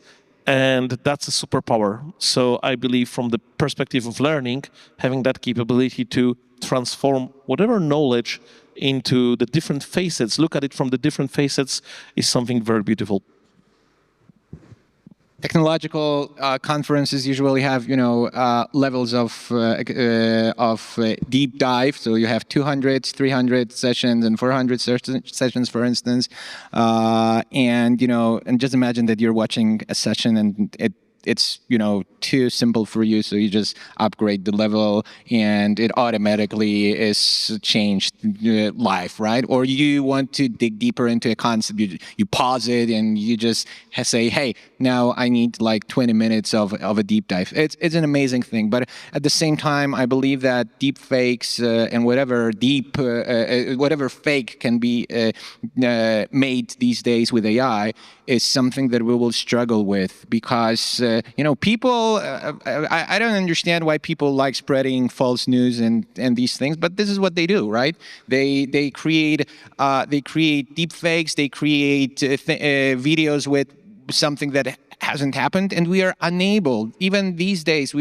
And that's a superpower. So I believe from the perspective of learning, having that capability to transform whatever knowledge into the different facets, look at it from the different facets, is something very beautiful. Technological conferences usually have, levels of deep dive. So you have 200, 300 sessions and 400 sessions, for instance. And just imagine that you're watching a session and it's too simple for you, so you just upgrade the level and it automatically is changed live, right? Or you want to dig deeper into a concept, you pause it and you just say, hey, now I need like 20 minutes of a deep dive. It's an amazing thing, but at the same time, I believe that deep fakes and whatever fake can be made these days with AI is something that we will struggle with, because people, I don't understand why people like spreading false news and these things, but this is what they do, right? They create deep fakes, they create videos with something that hasn't happened, and we are unable, even these days, to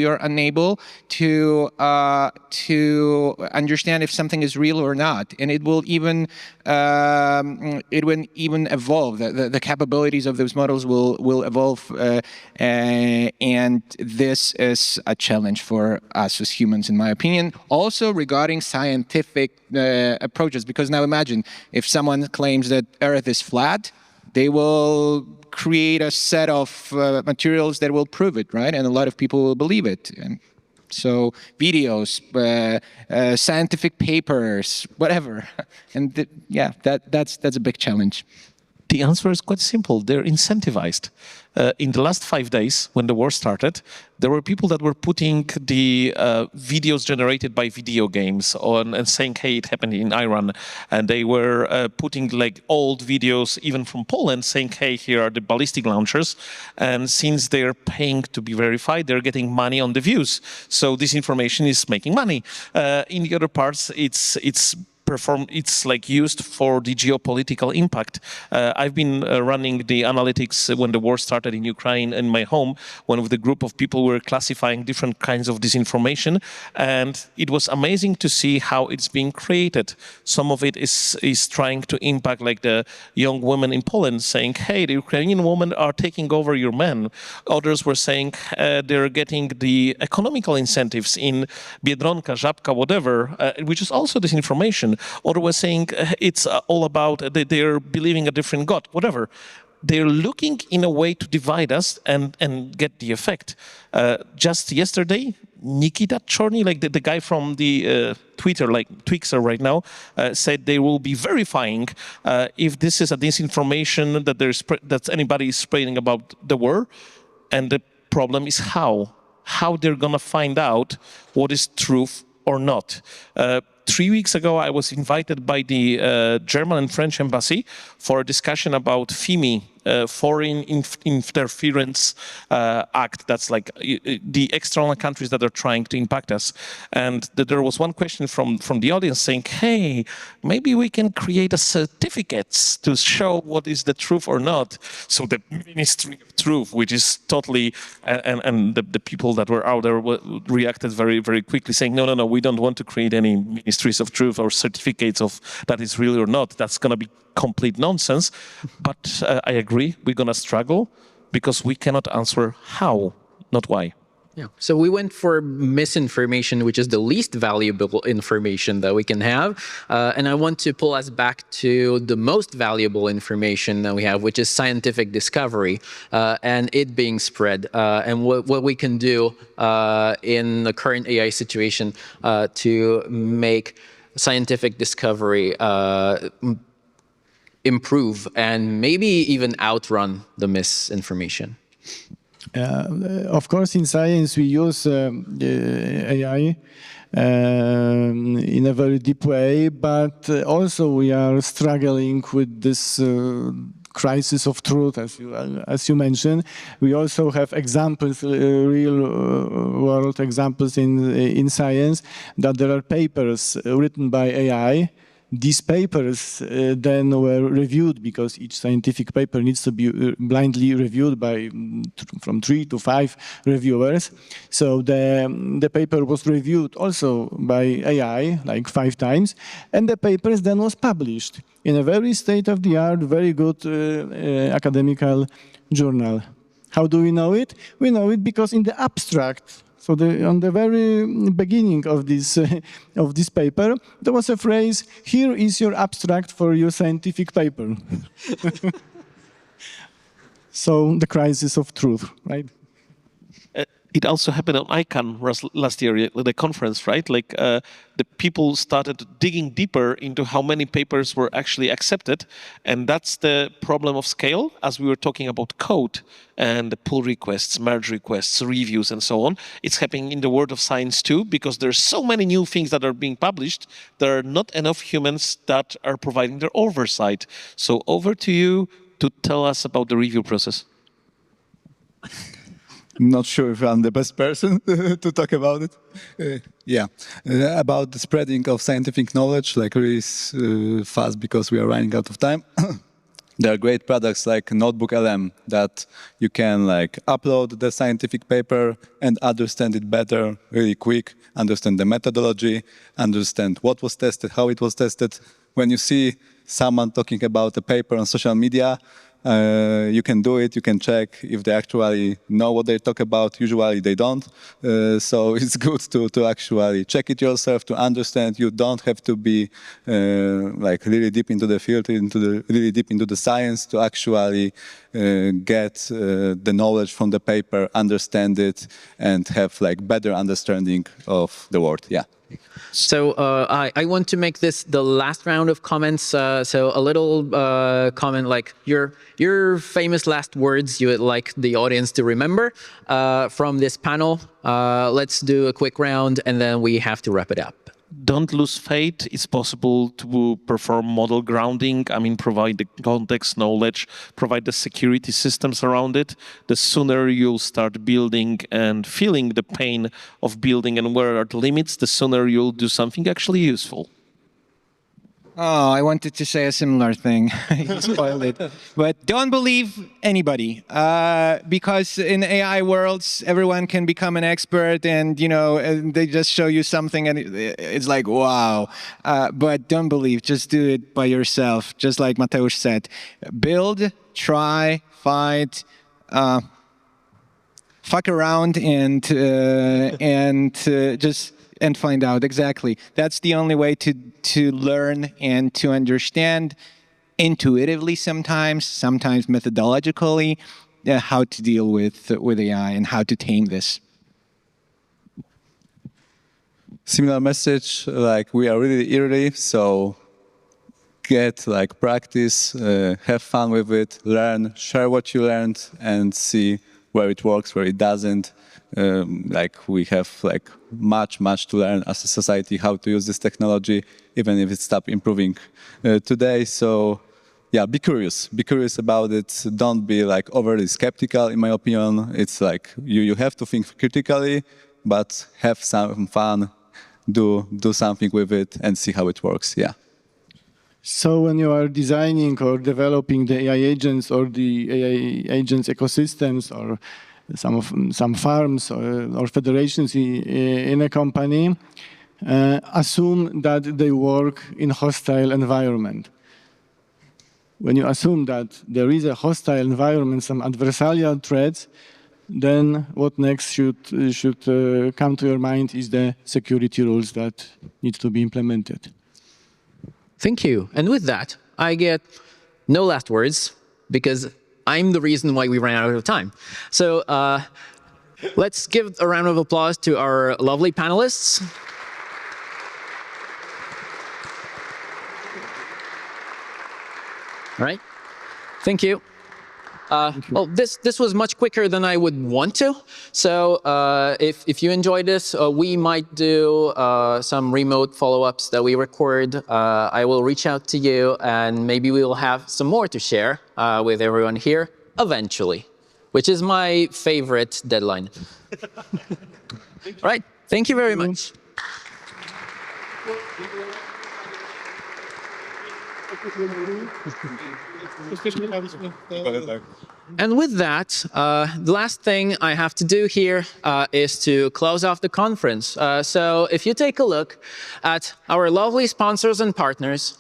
understand if something is real or not, and it will even evolve. The capabilities of those models will evolve, and this is a challenge for us as humans, in my opinion. Also regarding scientific approaches, because now imagine if someone claims that Earth is flat. They will create a set of materials that will prove it, right? And a lot of people will believe it. And so videos, scientific papers, whatever. And that's a big challenge. The answer is quite simple. They're incentivized. In the last 5 days, when the war started, there were people that were putting the videos generated by video games on and saying, hey, it happened in Iran. And they were putting like old videos, even from Poland, saying, hey, here are the ballistic launchers. And since they're paying to be verified, they're getting money on the views. So this information is making money. In the other parts, it's like used for the geopolitical impact. I've been running the analytics when the war started in Ukraine in my home. One of the group of people were classifying different kinds of disinformation, and it was amazing to see how it's being created. Some of it is trying to impact like the young women in Poland saying, hey, the Ukrainian women are taking over your men. Others were saying they're getting the economical incentives in Biedronka, Żabka, whatever, which is also disinformation. Or was saying it's all about they're believing a different God, whatever. They're looking in a way to divide us and get the effect. Just yesterday, Nikita Chorny, like the guy from the Twitter, like Twixer right now, said they will be verifying if this is a disinformation that anybody is spreading about the war. And the problem is how they're gonna find out what is truth or not. 3 weeks ago, I was invited by the German and French embassy for a discussion about FIMI, Foreign Interference Act. That's like the external countries that are trying to impact us. And there was one question from the audience saying, hey, maybe we can create a certificates to show what is the truth or not. So the Ministry of Truth, which is totally, and the people that were out there reacted very, very quickly saying, no, we don't want to create any Ministries of Truth or certificates of that is real or not. That's going to be complete nonsense. But I agree, we're going to struggle because we cannot answer how, not why. Yeah. So we went for misinformation, which is the least valuable information that we can have. And I want to pull us back to the most valuable information that we have, which is scientific discovery and it being spread and what we can do in the current AI situation to make scientific discovery improve and maybe even outrun the misinformation. Of course, in science, we use AI in a very deep way, but also we are struggling with this crisis of truth, as you mentioned. We also have examples, real-world examples in science, that there are papers written by AI. These papers then were reviewed, because each scientific paper needs to be blindly reviewed by from 3 to 5 reviewers. So the paper was reviewed also by AI like 5 times, and the papers then was published in a very state-of-the-art, very good academical journal. How do we know it? We know it because in the abstract, so on the very beginning of this paper, there was a phrase, here is your abstract for your scientific paper. So the crisis of truth, right? It also happened on ICANN last year, the conference, right? Like the people started digging deeper into how many papers were actually accepted. And that's the problem of scale, as we were talking about code and the pull requests, merge requests, reviews, and so on. It's happening in the world of science too, because there's so many new things that are being published. There are not enough humans that are providing their oversight. So over to you to tell us about the review process. I'm not sure if I'm the best person to talk about it. About the spreading of scientific knowledge, like really fast, because we are running out of time. There are great products like Notebook LM that you can like upload the scientific paper and understand it better, really quick, understand the methodology, understand what was tested, how it was tested. When you see someone talking about a paper on social media, You can do it. You can check if they actually know what they talk about. Usually they don't. So it's good to actually check it yourself, to understand. You don't have to be like really deep into the field, really deep into the science to actually get the knowledge from the paper, understand it, and have like better understanding of the world. Yeah. So I want to make this the last round of comments. So a little comment, like your famous last words you would like the audience to remember from this panel. Let's do a quick round, and then we have to wrap it up. Don't lose faith. It's possible to perform model grounding. I mean, provide the context knowledge, provide the security systems around it. The sooner you'll start building and feeling the pain of building and where are the limits, the sooner you'll do something actually useful. Oh, I wanted to say a similar thing. You spoiled it. But don't believe anybody, because in AI worlds, everyone can become an expert, and and they just show you something, and it's like wow. But don't believe. Just do it by yourself. Just like Mateusz said, build, try, fight, fuck around, and just. And find out exactly. That's the only way to learn and to understand intuitively sometimes methodologically, how to deal with AI and how to tame this. Similar message, like we are really early, so get like practice, have fun with it, learn, share what you learned, and see where it works, where it doesn't. Like we have like much to learn as a society how to use this technology, even if it's stopped improving today. So yeah, be curious about it. Don't be like overly skeptical, in my opinion. It's like you have to think critically, but have some fun, do something with it and see how it works. Yeah. So when you are designing or developing the AI agents or the AI agents ecosystems or some farms or federations in a company, assume that they work in hostile environment. When you assume that there is a hostile environment, some adversarial threats, then what next should come to your mind is the security rules that need to be implemented. Thank you. And with that, I get no last words because I'm the reason why we ran out of time. So let's give a round of applause to our lovely panelists. All right. Thank you. Well, this was much quicker than I would want to. So if you enjoyed this, we might do some remote follow-ups that we record. I will reach out to you, and maybe we will have some more to share with everyone here eventually, which is my favorite deadline. All right. Thank you very much. And with that, the last thing I have to do here is to close off the conference. So if you take a look at our lovely sponsors and partners,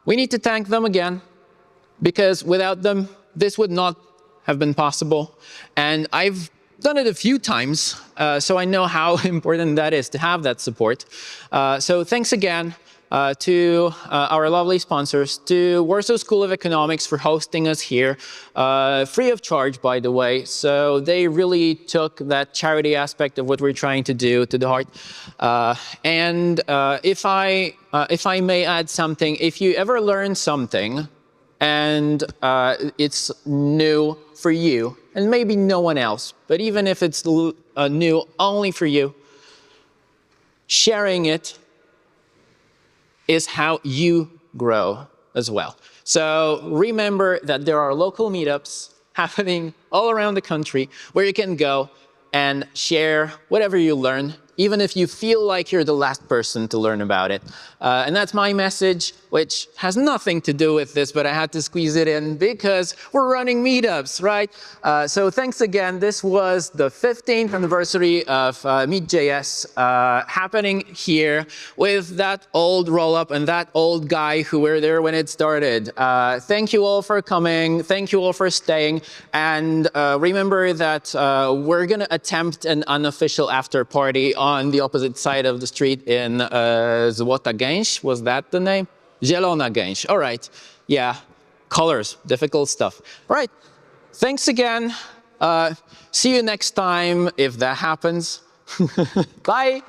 we need to thank them again, because without them, this would not have been possible. And I've done it a few times, so I know how important that is to have that support. So thanks again. To our lovely sponsors, to Warsaw School of Economics for hosting us here, free of charge, by the way. So they really took that charity aspect of what we're trying to do to the heart. And if I may add something, if you ever learn something and it's new for you, and maybe no one else, but even if it's new only for you, sharing it is how you grow as well. So remember that there are local meetups happening all around the country where you can go and share whatever you learn even if you feel like you're the last person to learn about it. And that's my message, which has nothing to do with this, but I had to squeeze it in because we're running meetups, right? So thanks again. This was the 15th anniversary of Meet.js happening here with that old roll-up and that old guy who were there when it started. Thank you all for coming. Thank you all for staying. And remember that we're going to attempt an unofficial after party on the opposite side of the street in Złota Gęś. Was that the name? Zielona Gęś. All right. Yeah. Colors. Difficult stuff. All right. Thanks again. See you next time if that happens. Bye.